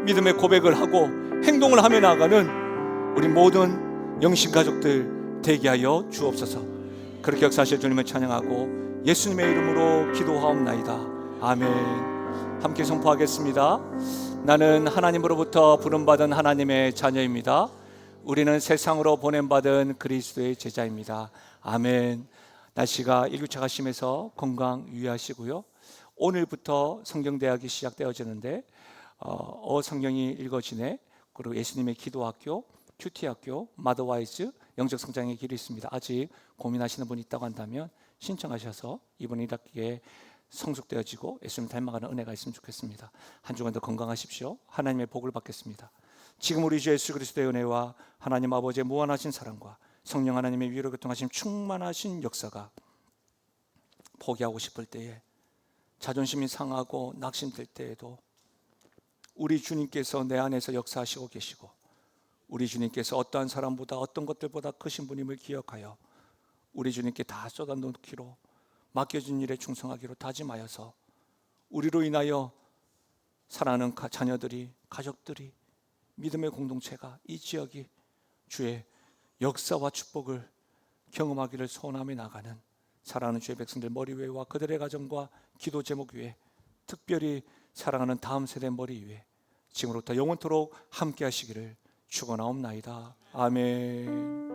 믿음의 고백을 하고 행동을 하며 나가는 우리 모든 영신 가족들 되게 하여 주옵소서. 그렇게 역사하실 주님을 찬양하고 예수님의 이름으로 기도하옵나이다. 아멘. 함께 선포하겠습니다. 나는 하나님으로부터 부름받은 하나님의 자녀입니다. 우리는 세상으로 보냄받은 그리스도의 제자입니다. 아멘. 날씨가 일교차가 심해서 건강 유의하시고요. 오늘부터 성경대학이 시작되어지는데 성경이 읽어지네, 그리고 예수님의 기도학교, 큐티학교, 마더와이즈 영적성장의 길이 있습니다. 아직 고민하시는 분이 있다고 한다면 신청하셔서 이번 1학기에 성숙되어지고 예수님 닮아가는 은혜가 있으면 좋겠습니다. 한 주간도 건강하십시오. 하나님의 복을 받겠습니다. 지금 우리 주 예수 그리스도의 은혜와 하나님 아버지의 무한하신 사랑과 성령 하나님의 위로 교통하심 충만하신 역사가 포기하고 싶을 때에, 자존심이 상하고 낙심될 때에도 우리 주님께서 내 안에서 역사하시고 계시고, 우리 주님께서 어떠한 사람보다 어떤 것들보다 크신 분임을 기억하여 우리 주님께 다 쏟아놓기로, 맡겨진 일에 충성하기로 다짐하여서 우리로 인하여 사랑하는 자녀들이, 가족들이, 믿음의 공동체가, 이 지역이 주의 역사와 축복을 경험하기를 소원하며 나가는 사랑하는 주의 백성들 머리 위에와 그들의 가정과 기도 제목 위에, 특별히 사랑하는 다음 세대 머리 위에 지금부터 영원토록 함께 하시기를 축원하옵나이다. 아멘.